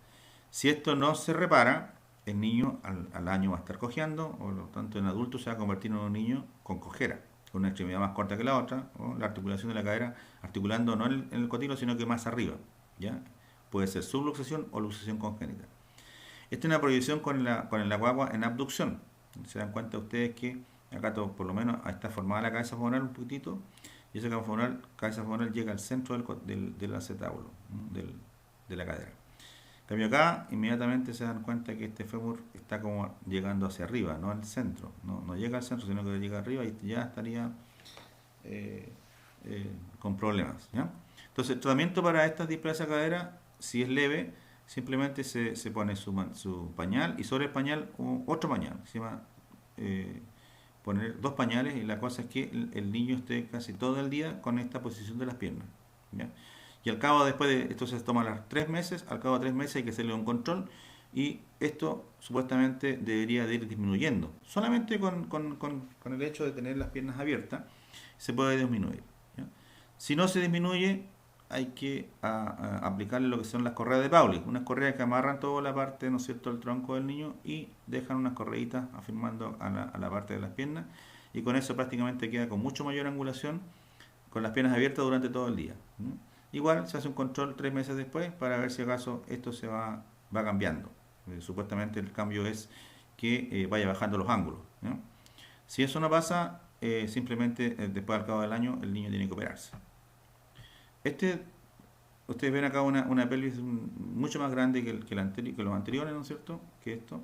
Si esto no se repara, el niño al año va a estar cojeando, o lo tanto en adulto se va a convertir en un niño con cojera, con una extremidad más corta que la otra, o la articulación de la cadera articulando no en el cotílo, sino que más arriba, ¿ya? Puede ser subluxación o luxación congénita. Esta es una proyección con la guagua en abducción. Se dan cuenta ustedes que acá por lo menos está formada la cabeza femoral un poquitito, y esa cabeza femoral llega al centro del acetábulo, de la cadera. En cambio acá, inmediatamente se dan cuenta que este fémur está como llegando hacia arriba, no al centro. No llega al centro, sino que llega arriba y ya estaría con problemas, ¿ya? Entonces, el tratamiento para esta displasia cadera, si es leve, simplemente se pone su pañal y sobre el pañal otro pañal. Se llama poner 2 pañales, y la cosa es que el niño esté casi todo el día con esta posición de las piernas, ¿ya? Y al cabo, después de esto se toma 3 meses, al cabo de 3 meses hay que hacerle un control, Y esto supuestamente debería de ir disminuyendo. Solamente con el hecho de tener las piernas abiertas se puede disminuir. ¿Ya? Si no se disminuye, hay que aplicarle lo que son las correas de Pauling, unas correas que amarran toda la parte, ¿no es cierto?, del tronco del niño y dejan unas correitas afirmando a la parte de las piernas, y con eso prácticamente queda con mucho mayor angulación, con las piernas abiertas durante todo el día. ¿No? Igual se hace un control 3 meses después para ver si acaso esto va cambiando. Supuestamente el cambio es que vaya bajando los ángulos. ¿No? Si eso no pasa, simplemente después al cabo del año el niño tiene que operarse. Ustedes ven acá una pelvis mucho más grande que los anteriores, ¿no es cierto? Que esto.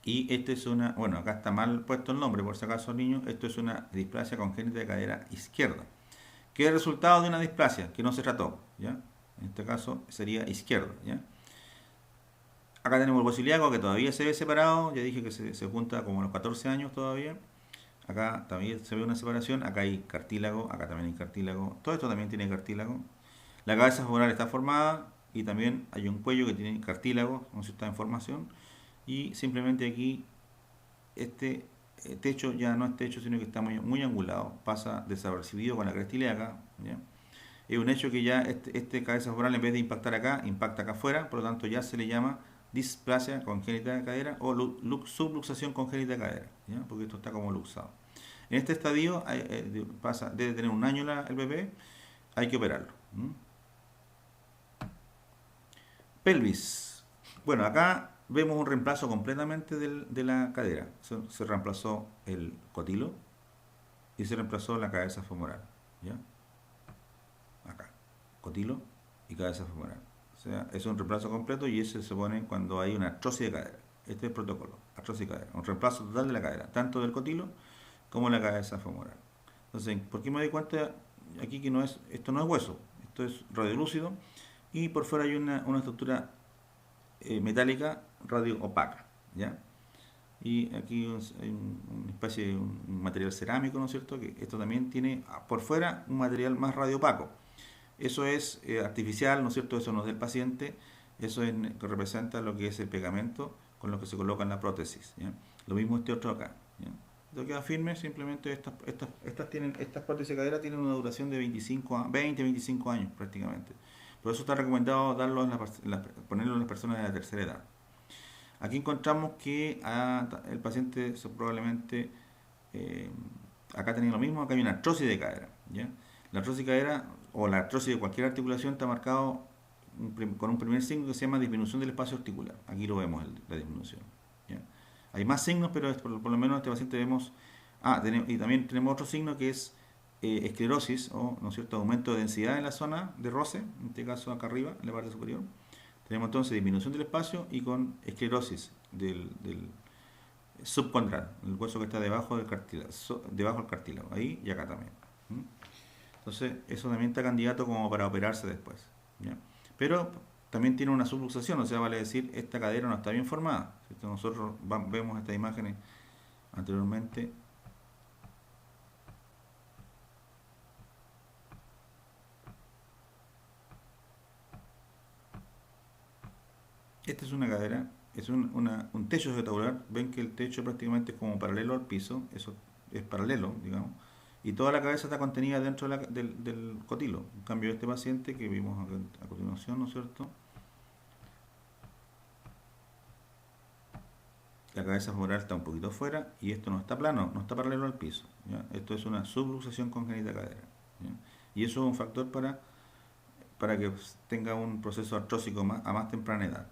Y este es bueno, acá está mal puesto el nombre, por si acaso, niños, esto es una displasia congénita de cadera izquierda, que es el resultado de una displasia que no se trató, ¿ya? En este caso sería izquierda, ¿ya? Acá tenemos el hueso ilíaco que todavía se ve separado, ya dije que se junta como a los 14 años todavía. Acá también se ve una separación, acá hay cartílago, acá también hay cartílago, todo esto también tiene cartílago. La cabeza femoral está formada y también hay un cuello que tiene cartílago, no sé si está en formación. Y simplemente aquí este techo ya no es techo, sino que está muy angulado, pasa desapercibido con la cresta ilíaca, ¿ya? Es un hecho que ya este cabeza femoral, en vez de impactar acá, impacta acá afuera, por lo tanto ya se le llama displasia congénita de cadera o subluxación congénita de cadera, ¿ya? Porque esto está como luxado. En este estadio debe tener un año el bebé, hay que operarlo. Pelvis. Bueno, acá vemos un reemplazo completamente de la cadera. Se reemplazó el cotilo y se reemplazó la cabeza femoral. ¿Ya? Acá, cotilo y cabeza femoral. O sea, es un reemplazo completo y ese se pone cuando hay una artrosis de cadera. Este es el protocolo, artrosis de cadera. Un reemplazo total de la cadera, tanto del cotilo como la cabeza femoral. Entonces, ¿por qué me doy cuenta aquí que esto no es hueso? Esto es radiolúcido y por fuera hay una estructura metálica radio opaca, ¿ya? Y aquí hay una especie de un material cerámico, ¿no es cierto? Que esto también tiene por fuera un material más radio opaco. Eso es artificial, ¿no es cierto? Eso no es del paciente, eso que representa lo que es el pegamento con lo que se coloca en la prótesis, ¿ya? Lo mismo este otro acá, ¿ya? Esto queda firme, simplemente estas prótesis de cadera tienen una duración de 20-25 años prácticamente. Por eso está recomendado ponerlo en las personas de la tercera edad. Aquí encontramos que el paciente probablemente, acá tenía lo mismo, acá hay una artrosis de cadera, ¿ya? La artrosis de cadera o la artrosis de cualquier articulación está marcado con un primer signo que se llama disminución del espacio articular. Aquí lo vemos, la disminución, ¿ya? Hay más signos, pero por lo menos en este paciente vemos... y también tenemos otro signo que es esclerosis o, ¿no es cierto?, aumento de densidad en la zona de roce, en este caso acá arriba, en la parte superior. Tenemos entonces disminución del espacio y con esclerosis del subcondral, el hueso que está debajo del cartílago, ahí y acá también. Entonces, eso también está candidato como para operarse después, ¿ya? Pero también tiene una subluxación, o sea, vale decir, esta cadera no está bien formada. Nosotros vemos estas imágenes anteriormente. Esta es una cadera, es un techo vestibular. Ven que el techo prácticamente es como paralelo al piso, eso es paralelo, digamos, y toda la cabeza está contenida dentro del cotilo. En cambio, este paciente que vimos a continuación, ¿no es cierto?, la cabeza femoral está un poquito fuera y esto no está plano, no está paralelo al piso, ¿ya? Esto es una subluxación congénita de cadera, ¿ya? Y eso es un factor para que tenga un proceso artrósico a más temprana edad.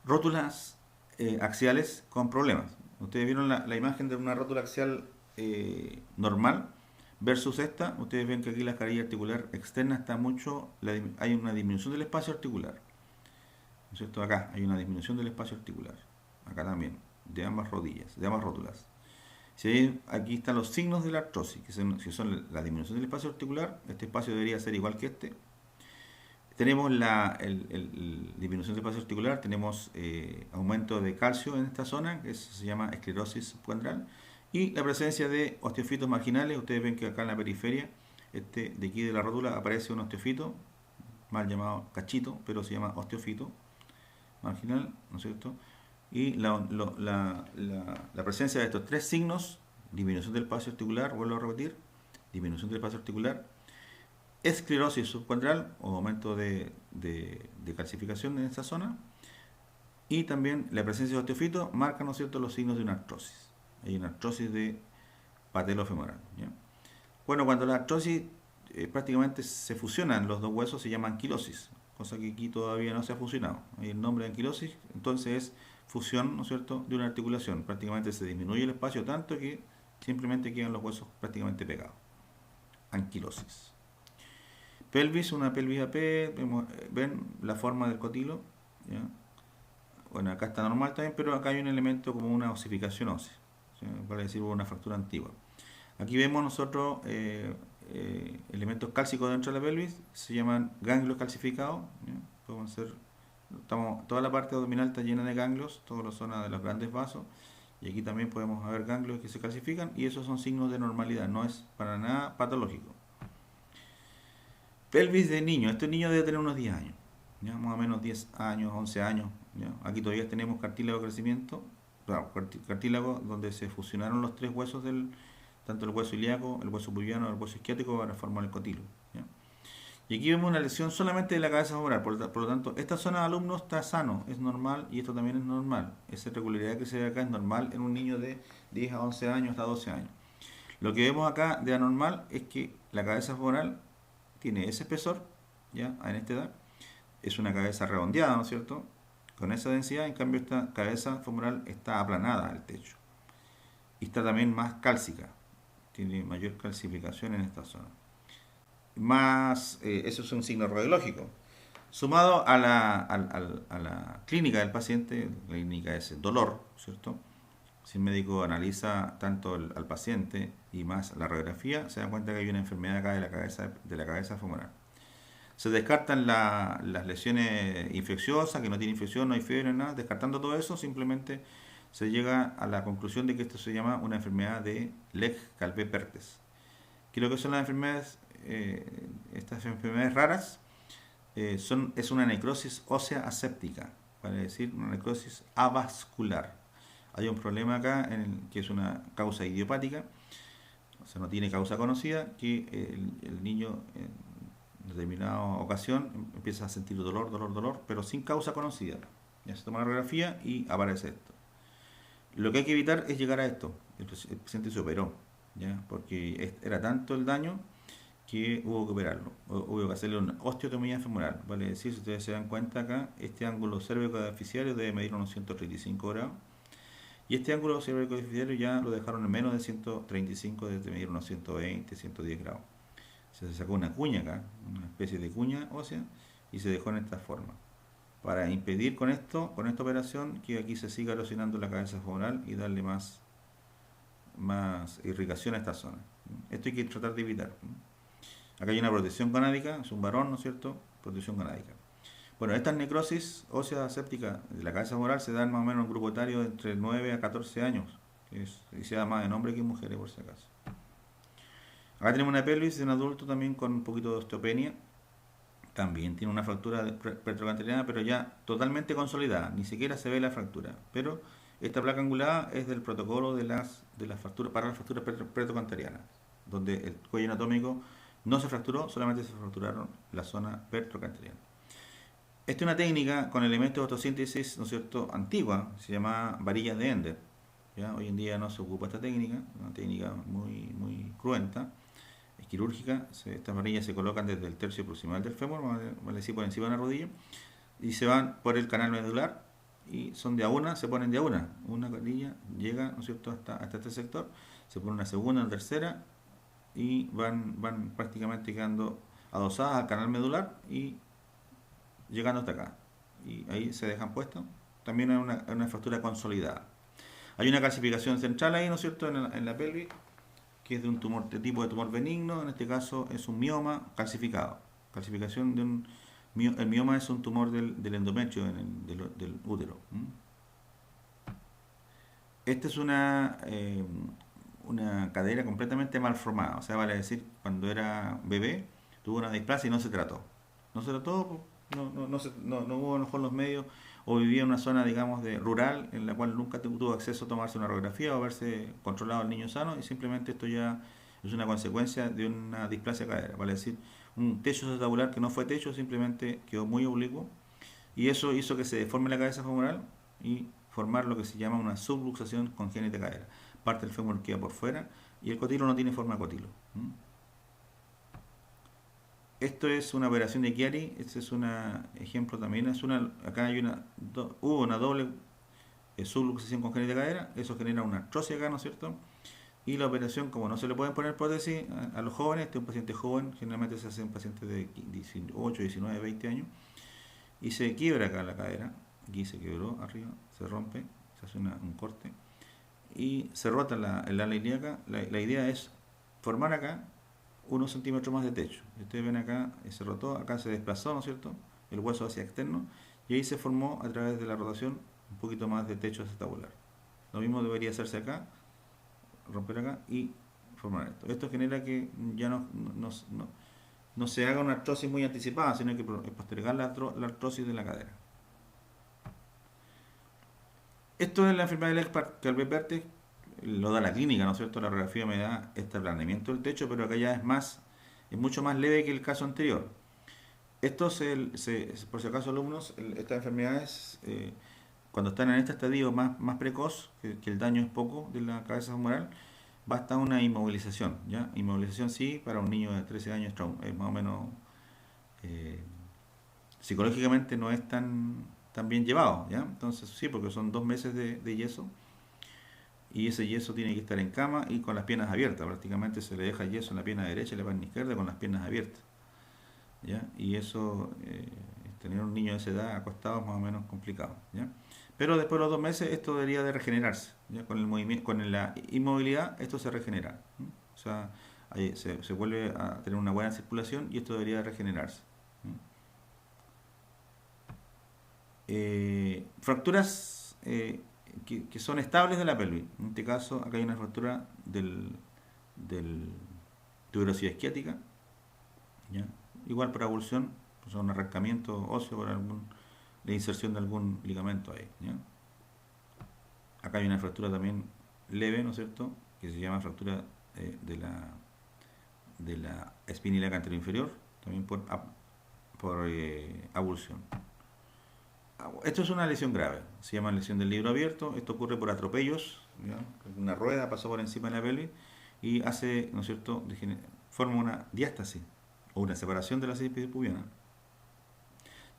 Rótulas axiales con problemas. Ustedes vieron la imagen de una rótula axial normal versus esta. Ustedes ven que aquí la carilla articular externa está hay una disminución del espacio articular, ¿no es cierto? Acá hay una disminución del espacio articular, acá también, de ambas rodillas, de ambas rótulas. Aquí están los signos de la artrosis, que son la disminución del espacio articular. Este espacio debería ser igual que este. Tenemos disminución del espacio articular, tenemos aumento de calcio en esta zona, que se llama esclerosis subcondral, y la presencia de osteofitos marginales. Ustedes ven que acá en la periferia, de aquí de la rótula, aparece un osteofito mal llamado cachito, pero se llama osteofito marginal, ¿no es cierto? Y la presencia de estos tres signos, disminución del espacio articular, vuelvo a repetir, disminución del espacio articular, esclerosis subcondral o aumento de calcificación en esta zona, y también la presencia de osteofito marca, ¿no es cierto?, los signos de una artrosis. Hay una artrosis de patelofemoral, ¿ya? Bueno, cuando la artrosis prácticamente se fusionan los dos huesos se llama anquilosis, cosa que aquí todavía no se ha fusionado. Hay el nombre de anquilosis, entonces es fusión, ¿no es cierto?, de una articulación. Prácticamente se disminuye el espacio tanto que simplemente quedan los huesos prácticamente pegados. Anquilosis. Pelvis, una pelvis AP, ven la forma del cotilo, ¿ya? Bueno, acá está normal también, pero acá hay un elemento como una osificación ósea, ¿sí? Vale decir una fractura antigua. Aquí vemos nosotros elementos cálcicos dentro de la pelvis, se llaman ganglios calcificados, ¿ya? Pueden ser, toda la parte abdominal está llena de ganglios, toda la zona de los grandes vasos, y aquí también podemos ver ganglios que se calcifican, y esos son signos de normalidad, no es para nada patológico. Pelvis de niño, este niño debe tener unos 10 años, ¿ya? Más o menos 10 años, 11 años, ¿ya? Aquí todavía tenemos cartílago de crecimiento, claro, cartílago donde se fusionaron los tres huesos tanto el hueso ilíaco, el hueso pubiano, el hueso isquiático para formar el cotilo, ¿ya? Y aquí vemos una lesión solamente de la cabeza femoral, por lo tanto, esta zona de alumno está sano, es normal, y esto también es normal. Esa irregularidad que se ve acá es normal en un niño de 10 a 11 años hasta 12 años. Lo que vemos acá de anormal es que la cabeza femoral tiene ese espesor, ya en esta edad, es una cabeza redondeada, ¿no es cierto?, con esa densidad. En cambio esta cabeza femoral está aplanada al techo y está también más cálcica, tiene mayor calcificación en esta zona. Más, eso es un signo radiológico. Sumado a la clínica del paciente, la clínica es el dolor, ¿cierto? Si el médico analiza tanto al paciente y más la radiografía, se da cuenta que hay una enfermedad acá de la cabeza femoral. Se descartan las lesiones infecciosas, que no tiene infección, no hay fiebre, nada. Descartando todo eso, simplemente se llega a la conclusión de que esto se llama una enfermedad de Legg-Calvé-Perthes. ¿Qué es lo que son las enfermedades? Estas enfermedades raras es una necrosis ósea aséptica, vale decir, una necrosis avascular. Hay un problema acá que es una causa idiopática, o sea, no tiene causa conocida, que el niño en determinada ocasión empieza a sentir dolor, pero sin causa conocida. Ya se toma la radiografía y aparece esto. Lo que hay que evitar es llegar a esto. El paciente se operó, ¿ya? Porque era tanto el daño que hubo que operarlo. Hubo que hacerle una osteotomía femoral. Vale decir, si ustedes se dan cuenta acá, este ángulo cérvico-deficiario debe medir unos 135 grados. Y este ángulo cérvico-deficiario ya lo dejaron en menos de 135, debe medir unos 120, 110 grados. Se sacó una cuña acá, una especie de cuña ósea, y se dejó en esta forma, para impedir con esta operación, que aquí se siga erosionando la cabeza femoral y darle más irrigación a esta zona. Esto hay que tratar de evitar. Acá hay una protección gonádica, es un varón, ¿no es cierto? Protección gonádica. Bueno, estas necrosis ósea aséptica de la cabeza femoral se dan más o menos en un grupo etario de entre 9 a 14 años, y se da más en hombres que en mujeres, por si acaso. Acá tenemos una pelvis de un adulto también con un poquito de osteopenia. También tiene una fractura retrocanteriana, pero ya totalmente consolidada. Ni siquiera se ve la fractura. Pero esta placa angulada es del protocolo de las fracturas para las fracturas retrocanterianas, donde el cuello anatómico no se fracturó, solamente se fracturaron la zona retrocanteriana. Esta es una técnica con elementos de autosíntesis, ¿no es cierto?, antigua, se llama varillas de Ender. ¿Ya? Hoy en día no se ocupa esta técnica, una técnica muy, muy cruenta, es quirúrgica. Estas varillas se colocan desde el tercio proximal del fémur, vale decir, por encima de la rodilla, y se van por el canal medular, y son de a una, se ponen de a una varilla llega, ¿no es cierto?, hasta este sector, se pone una segunda, una tercera, y van prácticamente quedando adosadas al canal medular y llegando hasta acá, y ahí se dejan puestos. También hay una fractura consolidada. Hay una calcificación central ahí, ¿no es cierto?, en la pelvis, que es de un tumor, de tipo de tumor benigno. En este caso es un mioma calcificado. Calcificación el mioma es un tumor del endometrio, del útero. Esta es una cadera completamente malformada, o sea, vale decir, cuando era bebé tuvo una displasia y no se trató. No se trató, no hubo a lo mejor los medios, o vivía en una zona, digamos, de rural, en la cual nunca tuvo acceso a tomarse una radiografía o haberse controlado al niño sano, y simplemente esto ya es una consecuencia de una displasia cadera, vale decir, un techo acetabular que no fue techo, simplemente quedó muy oblicuo, y eso hizo que se deforme la cabeza femoral y formar lo que se llama una subluxación congénita de cadera. Parte del fémur queda por fuera y el cotilo no tiene forma de cotilo. Esto es una operación de Chiari, este es un ejemplo también, acá hay hubo una doble subluxación congénita de cadera, eso genera una artrosis acá, ¿no es cierto? Y la operación, como no se le pueden poner prótesis a los jóvenes, este es un paciente joven, generalmente se hace un paciente de 18, 19, 20 años, y se quiebra acá la cadera, aquí se quebró arriba, se rompe, se hace un corte, y se rota el ala ilíaca. La idea es formar acá unos centímetros más de techo. Ustedes ven acá, se rotó, acá se desplazó, ¿no es cierto?, el hueso hacia externo, y ahí se formó a través de la rotación un poquito más de techo acetabular. Lo mismo debería hacerse acá, romper acá y formar esto. Esto genera que ya no se haga una artrosis muy anticipada, sino que postergar la artrosis de la cadera. Esto es la enfermedad de Calvé-Pertex, lo da la clínica, ¿no es cierto? La radiografía me da este aplanamiento del techo, pero acá ya es mucho más leve que el caso anterior. Esto por si acaso alumnos, estas enfermedades, cuando están en este estadio más precoz, que el daño es poco de la cabeza femoral, basta una inmovilización, ¿ya? Inmovilización sí, para un niño de 13 años es más o menos, psicológicamente no es tan bien llevado, ¿ya? Entonces sí, porque son 2 meses de yeso, y ese yeso tiene que estar en cama y con las piernas abiertas, prácticamente se le deja yeso en la pierna derecha y la pierna izquierda con las piernas abiertas, ¿ya? Y eso, tener un niño de esa edad acostado es más o menos complicado, ¿ya? Pero después de los 2 meses esto debería de regenerarse, ¿ya? Con el movimiento, con la inmovilidad esto se regenera, ¿no? O sea, ahí se vuelve a tener una buena circulación y esto debería de regenerarse, ¿no? Fracturas que son estables de la pelvis. En este caso, acá hay una fractura del tuberosidad isquiática, ¿ya? Igual por avulsión, pues un arrancamiento óseo por la inserción de algún ligamento ahí, ¿ya? Acá hay una fractura también leve, ¿no es cierto?, que se llama fractura de la espina ilíaca anteroinferior, también por avulsión. Esto es una lesión grave, se llama lesión del libro abierto. Esto ocurre por atropellos, ¿ya? Una rueda pasó por encima de la pelvis y hace, ¿no es cierto?, forma una diástasis o una separación de la sífilis pubiana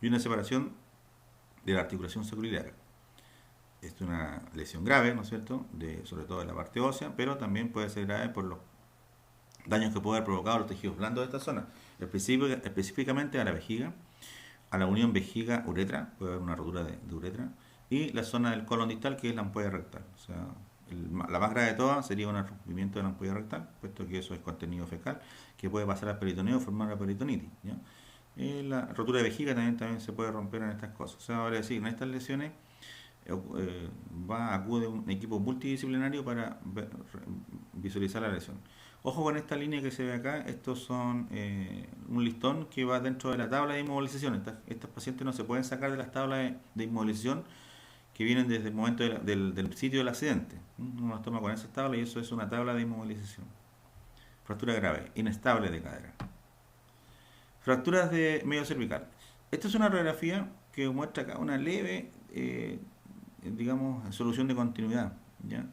y una separación de la articulación sacroiliaca. Esto es una lesión grave, ¿no es cierto?, sobre todo de la parte ósea, pero también puede ser grave por los daños que puede haber provocado los tejidos blandos de esta zona, específicamente a la vejiga, a la unión vejiga-uretra, puede haber una rotura de uretra, y la zona del colon distal, que es la ampolla rectal. O sea, la más grave de todas sería un rompimiento de la ampolla rectal, puesto que eso es contenido fecal, que puede pasar al peritoneo y formar la peritonitis, ¿ya? La rotura de vejiga también se puede romper en estas cosas. O sea, vale decir, en estas lesiones acude un equipo multidisciplinario para visualizar la lesión. Ojo con esta línea que se ve acá, estos son un listón que va dentro de la tabla de inmovilización. Estos pacientes no se pueden sacar de las tablas de inmovilización que vienen desde el momento del sitio del accidente. Uno las toma con esas tablas y eso es una tabla de inmovilización. Fractura grave, inestable de cadera. Fracturas de medio cervical. Esta es una radiografía que muestra acá una leve, digamos, solución de continuidad, ¿ya?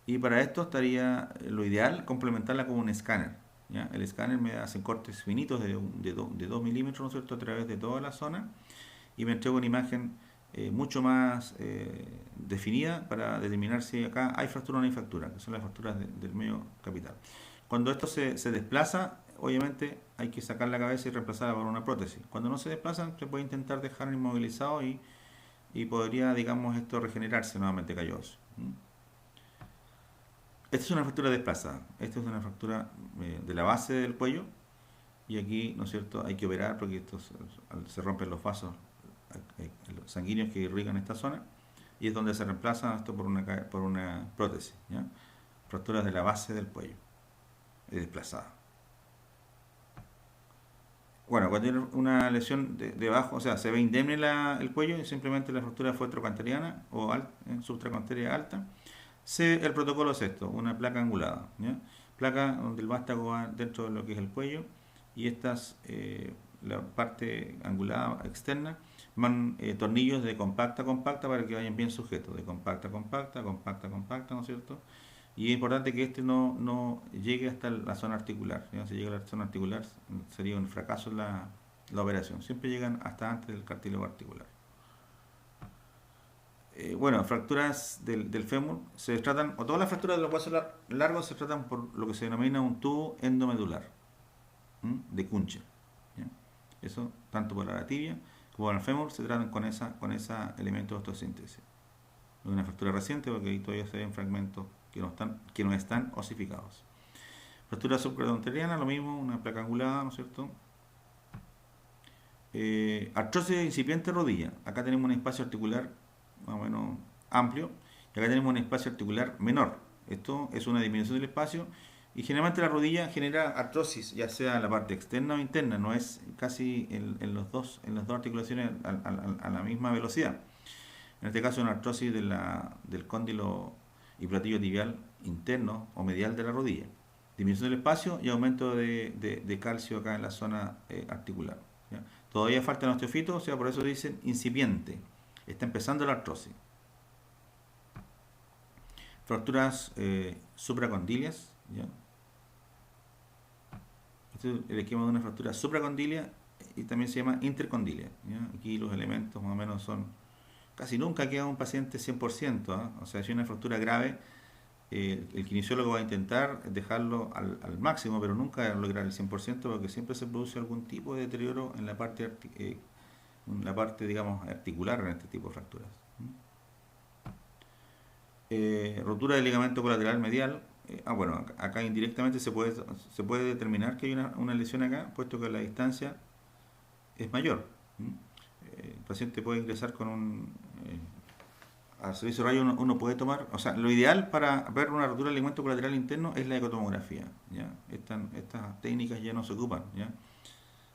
Y para esto estaría lo ideal complementarla con un escáner, ¿ya? El escáner me hace cortes finitos de 2 milímetros, ¿no es cierto?, a través de toda la zona y me entrega una imagen mucho más definida para determinar si acá hay fractura o no hay fractura, que son las fracturas del medio capital. Cuando esto se desplaza, obviamente hay que sacar la cabeza y reemplazarla por una prótesis. Cuando no se desplazan, se puede intentar dejar inmovilizado y podría, digamos, esto regenerarse nuevamente calloso. Esta es una fractura desplazada. Esta es una fractura de la base del cuello y aquí, ¿no es cierto?, hay que operar porque se rompen los vasos sanguíneos que irrigan esta zona y es donde se reemplaza esto por una prótesis, ¿ya? Fracturas de la base del cuello desplazada. Bueno, cuando tiene una lesión debajo, o sea, se ve indemne el cuello y simplemente la fractura fue trocanteriana o subtracanteria alta, el protocolo es esto, una placa angulada, ¿ya? Placa donde el vástago va dentro de lo que es el cuello y estas, la parte angulada externa, van tornillos de compacta a compacta para que vayan bien sujetos, de compacta a compacta, compacta a compacta, ¿no es cierto? Y es importante que este no llegue hasta la zona articular. ¿Ya? Si llega a la zona articular sería un fracaso la operación. Siempre llegan hasta antes del cartílago articular. Bueno, fracturas del fémur se tratan, o todas las fracturas de los huesos largos se tratan por lo que se denomina un tubo endomedular, de Kunche. ¿Ya? Eso, tanto para la tibia como para el fémur, se tratan con ese elemento de osteosíntesis. Es una fractura reciente porque ahí todavía se ven fragmentos que no están osificados. Fractura subcratonteriana, lo mismo, una placa angulada, ¿no es cierto? Artrosis incipiente rodilla. Acá tenemos un espacio articular más o menos amplio y acá tenemos un espacio articular menor. Esto es una disminución del espacio y generalmente la rodilla genera artrosis, ya sea en la parte externa o interna, no es casi en las dos articulaciones a la misma velocidad. En este caso, una artrosis del cóndilo y platillo tibial interno o medial de la rodilla. Disminución del espacio y aumento de calcio acá en la zona articular. ¿Ya? Todavía falta el osteofito, o sea, por eso dicen incipiente. Está empezando la artrosis. Fracturas supracondilias. ¿Ya? Este es el esquema de una fractura supracondilia y también se llama intercondilia. ¿Ya? Aquí los elementos más o menos son... Casi nunca queda un paciente 100%, ¿eh? O sea, si hay una fractura grave, el kinesiólogo va a intentar dejarlo al máximo, pero nunca lograr el 100% porque siempre se produce algún tipo de deterioro en la parte digamos, articular en este tipo de fracturas. Rotura del ligamento colateral medial. Bueno, acá indirectamente se puede determinar que hay una lesión acá, puesto que la distancia es mayor. El paciente puede ingresar al servicio de rayo uno puede tomar, o sea, lo ideal para ver una rotura del ligamento colateral interno es la ecotomografía, ¿ya? Estas técnicas ya no se ocupan, ¿ya?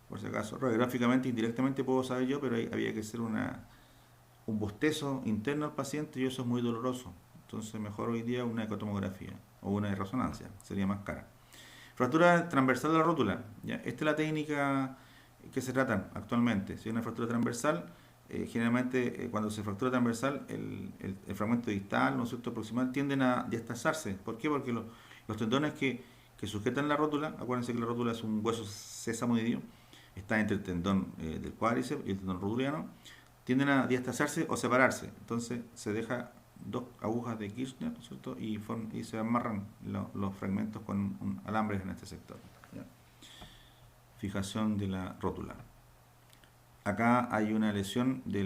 Por si acaso, radiográficamente, indirectamente puedo saber yo, pero había que hacer un bostezo interno al paciente y eso es muy doloroso. Entonces, mejor hoy día una ecotomografía o una de resonancia, sería más cara. Fractura transversal de la rótula, ¿ya? Esta es la técnica que se tratan actualmente. Si hay una fractura transversal, generalmente cuando se fractura transversal, el fragmento distal, ¿no es cierto?, proximal, tienden a diastazarse. ¿Por qué? Porque los tendones que sujetan la rótula, acuérdense que la rótula es un hueso sésamo-dio, está entre el tendón del cuádriceps y el tendón rotuliano, tienden a diastazarse o separarse. Entonces se deja dos agujas de Kirchner, ¿no es cierto?, y se amarran los fragmentos con alambres en este sector. ¿Ya? Fijación de la rótula. Acá hay una lesión de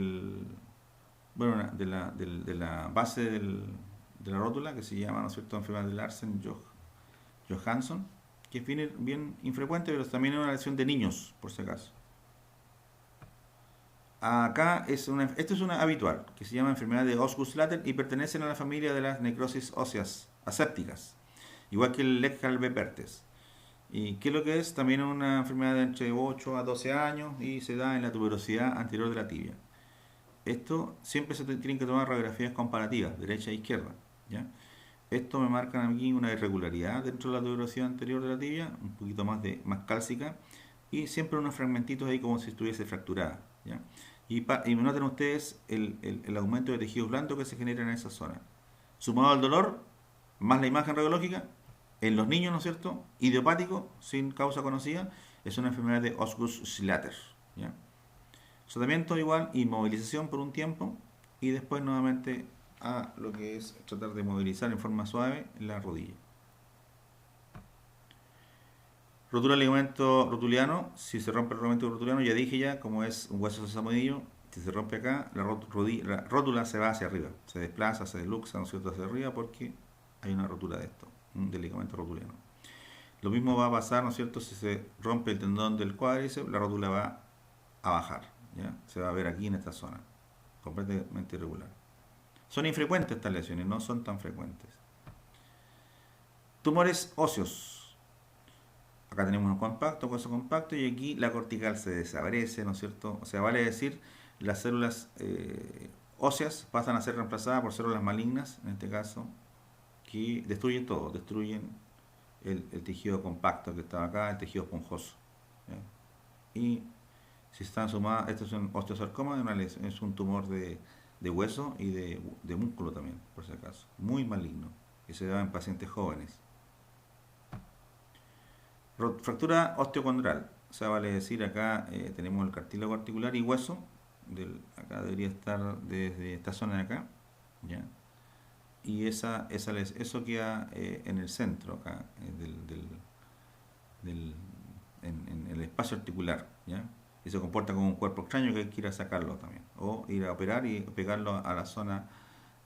la base de la rótula que se llama, ¿no es cierto?, enfermedad de Larsen-Johansson, que es bien infrecuente, pero también es una lesión de niños, por si acaso. Acá esto es una habitual, que se llama enfermedad de Osgood-Schlatter y pertenecen a la familia de las necrosis óseas asépticas, igual que el Lechalbe-Perthes. ¿Y qué es lo que es? También es una enfermedad de entre 8 a 12 años y se da en la tuberosidad anterior de la tibia. Esto siempre se tienen que tomar radiografías comparativas, derecha e izquierda. ¿Ya? Esto me marca aquí una irregularidad dentro de la tuberosidad anterior de la tibia, un poquito más cálcica, y siempre unos fragmentitos ahí como si estuviese fracturada. ¿Ya? Y noten ustedes el aumento de tejidos blandos que se genera en esa zona. Sumado al dolor, más la imagen radiológica, en los niños, ¿no es cierto?, idiopático, sin causa conocida, es una enfermedad de Osgood-Schlatter. ¿Ya? Tratamiento igual, inmovilización por un tiempo y después nuevamente a lo que es tratar de movilizar en forma suave la rodilla. Rotura del ligamento rotuliano. Si se rompe el ligamento rotuliano, ya dije ya, como es un hueso sesamodillo, si se rompe acá, la rótula se va hacia arriba, se desplaza, se desluxa, ¿no es cierto?, hacia arriba porque hay una rotura de esto, del ligamento rotuliano. Lo mismo va a pasar, ¿no es cierto?, si se rompe el tendón del cuádriceps, la rótula va a bajar, ¿ya? Se va a ver aquí en esta zona, completamente irregular. Son infrecuentes estas lesiones, no son tan frecuentes. Tumores óseos. acá tenemos un compacto, hueso compacto, y aquí la cortical se desaparece, ¿no es cierto? O sea, vale decir, las células óseas pasan a ser reemplazadas por células malignas, en este caso, que destruyen todo, destruyen el tejido compacto que estaba acá, el tejido esponjoso. ¿Ya? Y si están sumadas, esto es un osteosarcoma, es un tumor de hueso y de músculo también, por si acaso. Muy maligno, que se da en pacientes jóvenes. Fractura osteocondral, o sea, vale decir, acá tenemos el cartílago articular y hueso, acá debería estar desde esta zona de acá, ¿ya? Y eso queda en el centro acá, del- en el espacio articular, ¿ya? Y se comporta como un cuerpo extraño que hay que ir a sacarlo también, o ir a operar y pegarlo a la zona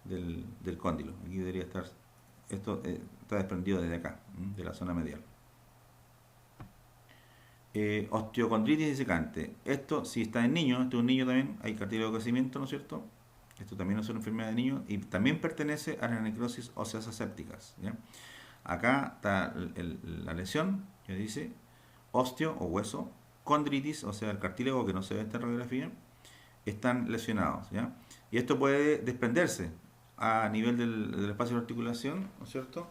del cóndilo. Aquí debería estar, esto está desprendido desde acá, de la zona medial. Osteocondritis disecante. Esto, si está en niños, esto es un niño también, hay cartílago de crecimiento, ¿no es cierto? Esto también es una enfermedad de niños y también pertenece a las necrosis óseas asépticas, ¿ya? Acá está la lesión, que dice osteo o hueso, condritis, o sea, el cartílago que no se ve en esta radiografía, están lesionados, ¿ya? Y esto puede desprenderse a nivel del espacio de articulación, ¿no es cierto?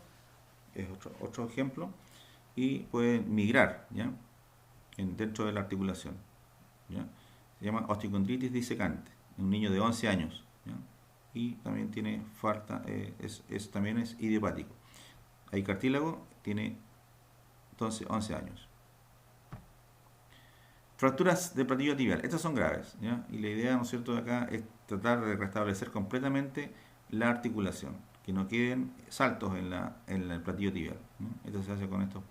Es otro ejemplo. Y puede migrar, ¿ya? Dentro de la articulación, ¿ya? Se llama osteocondritis disecante, en un niño de 11 años, ¿ya? Y también tiene falta, también es idiopático. Hay cartílago, tiene entonces 11 años. Fracturas de platillo tibial, estas son graves, ¿ya? Y la idea, ¿no es cierto?, de acá es tratar de restablecer completamente la articulación, que no queden saltos en el platillo tibial, ¿no? Esto se hace con estos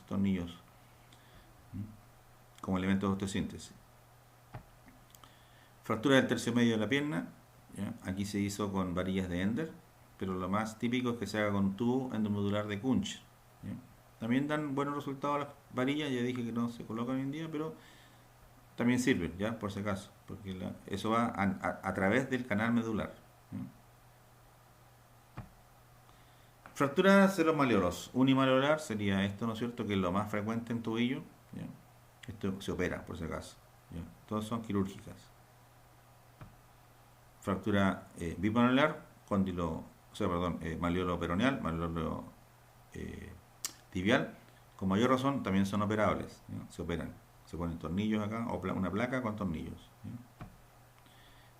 tornillos, ¿no?, como elementos de osteosíntesis. Fractura del tercio medio de la pierna, ¿ya? Aquí se hizo con varillas de Ender, pero lo más típico es que se haga con un tubo endomedular de Kunz, ¿ya? También dan buenos resultados las varillas, ya dije que no se colocan hoy en día, pero también sirven, ya, por si acaso, porque eso va a través del canal medular, ¿ya? Fracturas de los malleolos. Unimalleolar sería esto, ¿no es cierto?, que es lo más frecuente en tobillo, ¿ya? Esto se opera, por si acaso, ¿ya? Todas son quirúrgicas. Fractura bimalleolar, malleolo peroneal, malleolo eh, tibial, con mayor razón también son operables, ¿ya? Se operan, se ponen tornillos acá, o una placa con tornillos, ¿ya?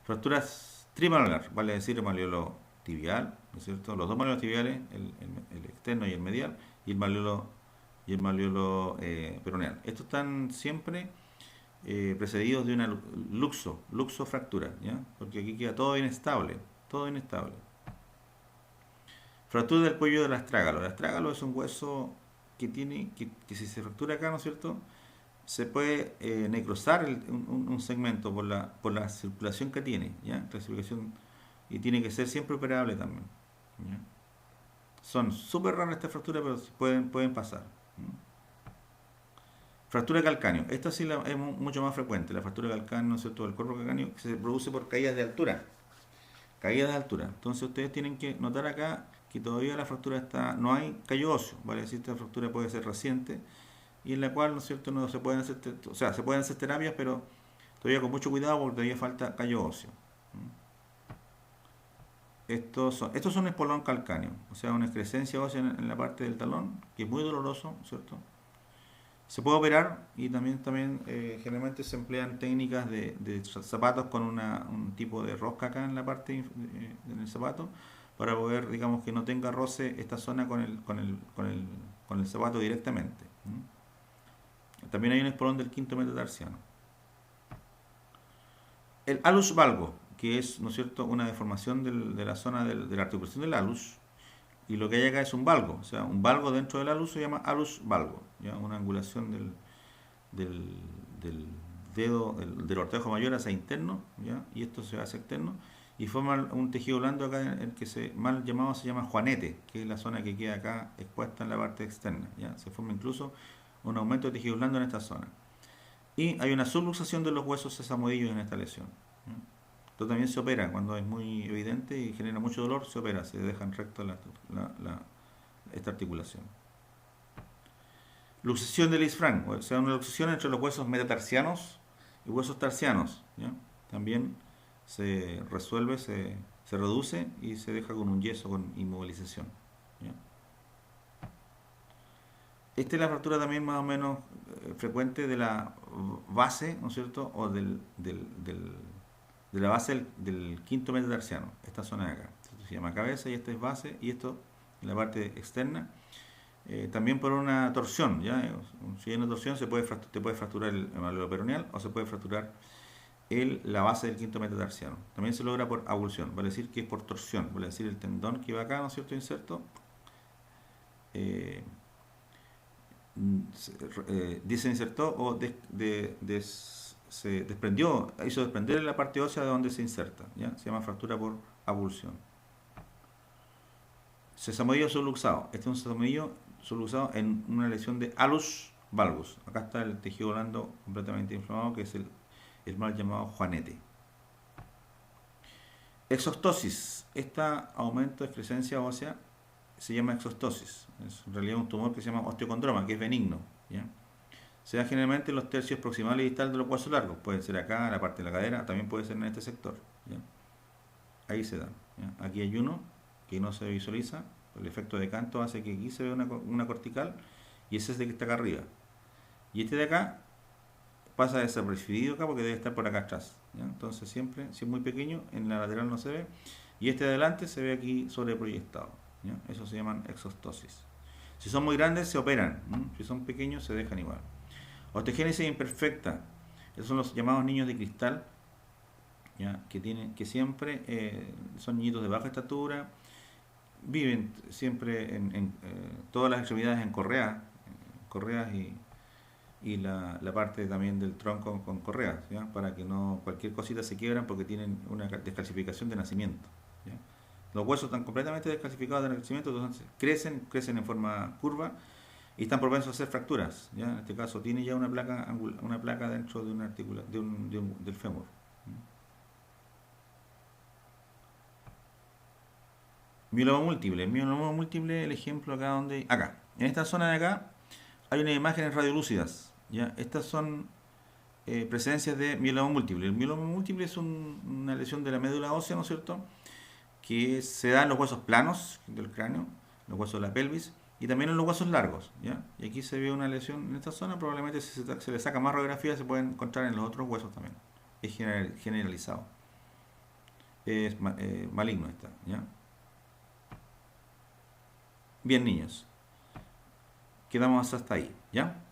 Fracturas trimalleolar, vale decir el malleolo tibial, ¿no es cierto? Los dos malleolos tibiales, el externo y el medial, y el malleolo peroneal. Estos están siempre precedidos de una luxofractura, ¿ya? Porque aquí queda todo inestable, todo inestable. Fractura del cuello del astrágalo. El astrágalo es un hueso que si se fractura acá, ¿no es cierto?, se puede necrosar un segmento por la circulación que tiene, ¿ya? La circulación, y tiene que ser siempre operable también, ¿ya? Son súper raras estas fracturas, pero pueden pasar, ¿ya? Fractura de calcáneo. Esta sí es mucho más frecuente. La fractura de calcáneo, ¿no es cierto?, del cuerpo calcáneo, se produce por caídas de altura. Caídas de altura. Entonces ustedes tienen que notar acá que todavía la fractura no hay callo óseo, ¿vale? Es decir, esta fractura puede ser reciente y en la cual, ¿no es cierto?, no se pueden hacer, o sea, se pueden hacer terapias, pero todavía con mucho cuidado porque todavía falta callo óseo. Estos son espolón calcáneo, o sea, una excrescencia ósea en la parte del talón, que es muy doloroso, ¿cierto? Se puede operar y también generalmente se emplean técnicas de zapatos con un tipo de rosca acá en la parte en el zapato para poder, digamos, que no tenga roce esta zona con el zapato directamente. También hay un espolón del quinto metatarsiano. El alus valgo, que es, ¿no es cierto?, una deformación de la zona de la articulación del alus, y lo que hay acá es un valgo, o sea, un valgo dentro del alus se llama alus valgo, ¿ya? Una angulación del, del dedo, del ortejo mayor hacia interno, ¿ya? Y esto se hace externo, y forma un tejido blando acá, el que mal llamado se llama juanete, que es la zona que queda acá expuesta en la parte externa, ¿ya? Se forma incluso un aumento de tejido blando en esta zona. Y hay una subluxación de los huesos sesamoidillos en esta lesión, ¿ya? Esto también se opera cuando es muy evidente y genera mucho dolor, se opera, se deja en recto esta articulación. Luxación de Lisfranc, o sea, una luxación entre los huesos metatarsianos y huesos tarsianos, ¿ya? También se resuelve, se reduce y se deja con un yeso con inmovilización, ¿ya? Esta es la fractura también más o menos frecuente de la base, ¿no es cierto? O de la base del quinto metatarsiano, esta zona de acá. Esto se llama cabeza y esta es base y esto en la parte externa. También por una torsión, ¿ya? Si hay una torsión te puede fracturar el maleo peroneal o se puede fracturar la base del quinto metatarsiano. También se logra por avulsión, vale decir que es por torsión, vale decir el tendón que va acá, ¿no es cierto? Inserto. Eh, Desinsertó o se desprendió, hizo desprender la parte ósea de donde se inserta, ¿ya? Se llama fractura por avulsión. Sesamoideo subluxado. Este es un sesamoideo subluxado en una lesión de alus valgus. Acá está el tejido blando completamente inflamado, que es el mal llamado juanete. Exostosis. Este aumento de excrescencia ósea se llama exostosis. Es en realidad un tumor que se llama osteocondroma, que es benigno, ¿ya? Se da generalmente en los tercios proximales y distales de los huesos largos. Puede ser acá, en la parte de la cadera, también puede ser en este sector, ¿ya? Ahí se da, ¿ya? Aquí hay uno que no se visualiza. El efecto de canto hace que aquí se vea una cortical y ese es el que está acá arriba. Y este de acá pasa desapercibido acá porque debe estar por acá atrás, ¿ya? Entonces siempre, si es muy pequeño, en la lateral no se ve. Y este de adelante se ve aquí sobreproyectado, ¿ya? Eso se llaman exostosis. Si son muy grandes se operan, ¿no? Si son pequeños se dejan igual. Osteogénesis imperfecta. Esos son los llamados niños de cristal, ¿ya? Que siempre son niñitos de baja estatura, viven siempre en todas las extremidades en correas y la parte también del tronco con correas, ¿ya? Para que no cualquier cosita se quiebran porque tienen una descalcificación de nacimiento, ¿ya? Los huesos están completamente descalcificados de nacimiento, entonces crecen en forma curva y están propensos a hacer fracturas, ¿ya? En este caso tiene ya una placa dentro de una del fémur. Mieloma múltiple. Mieloma múltiple, el ejemplo acá donde... Acá. En esta zona de acá hay unas imágenes radiolúcidas, ¿ya? Estas son presencias de mieloma múltiple. El mieloma múltiple es una lesión de la médula ósea, ¿no es cierto? Que se da en los huesos planos del cráneo, los huesos de la pelvis, y también en los huesos largos, ¿ya? Y aquí se ve una lesión en esta zona, probablemente si se le saca más radiografía se puede encontrar en los otros huesos también. Es generalizado. Es maligno esta, ¿ya? Bien, niños. Quedamos hasta ahí, ¿ya?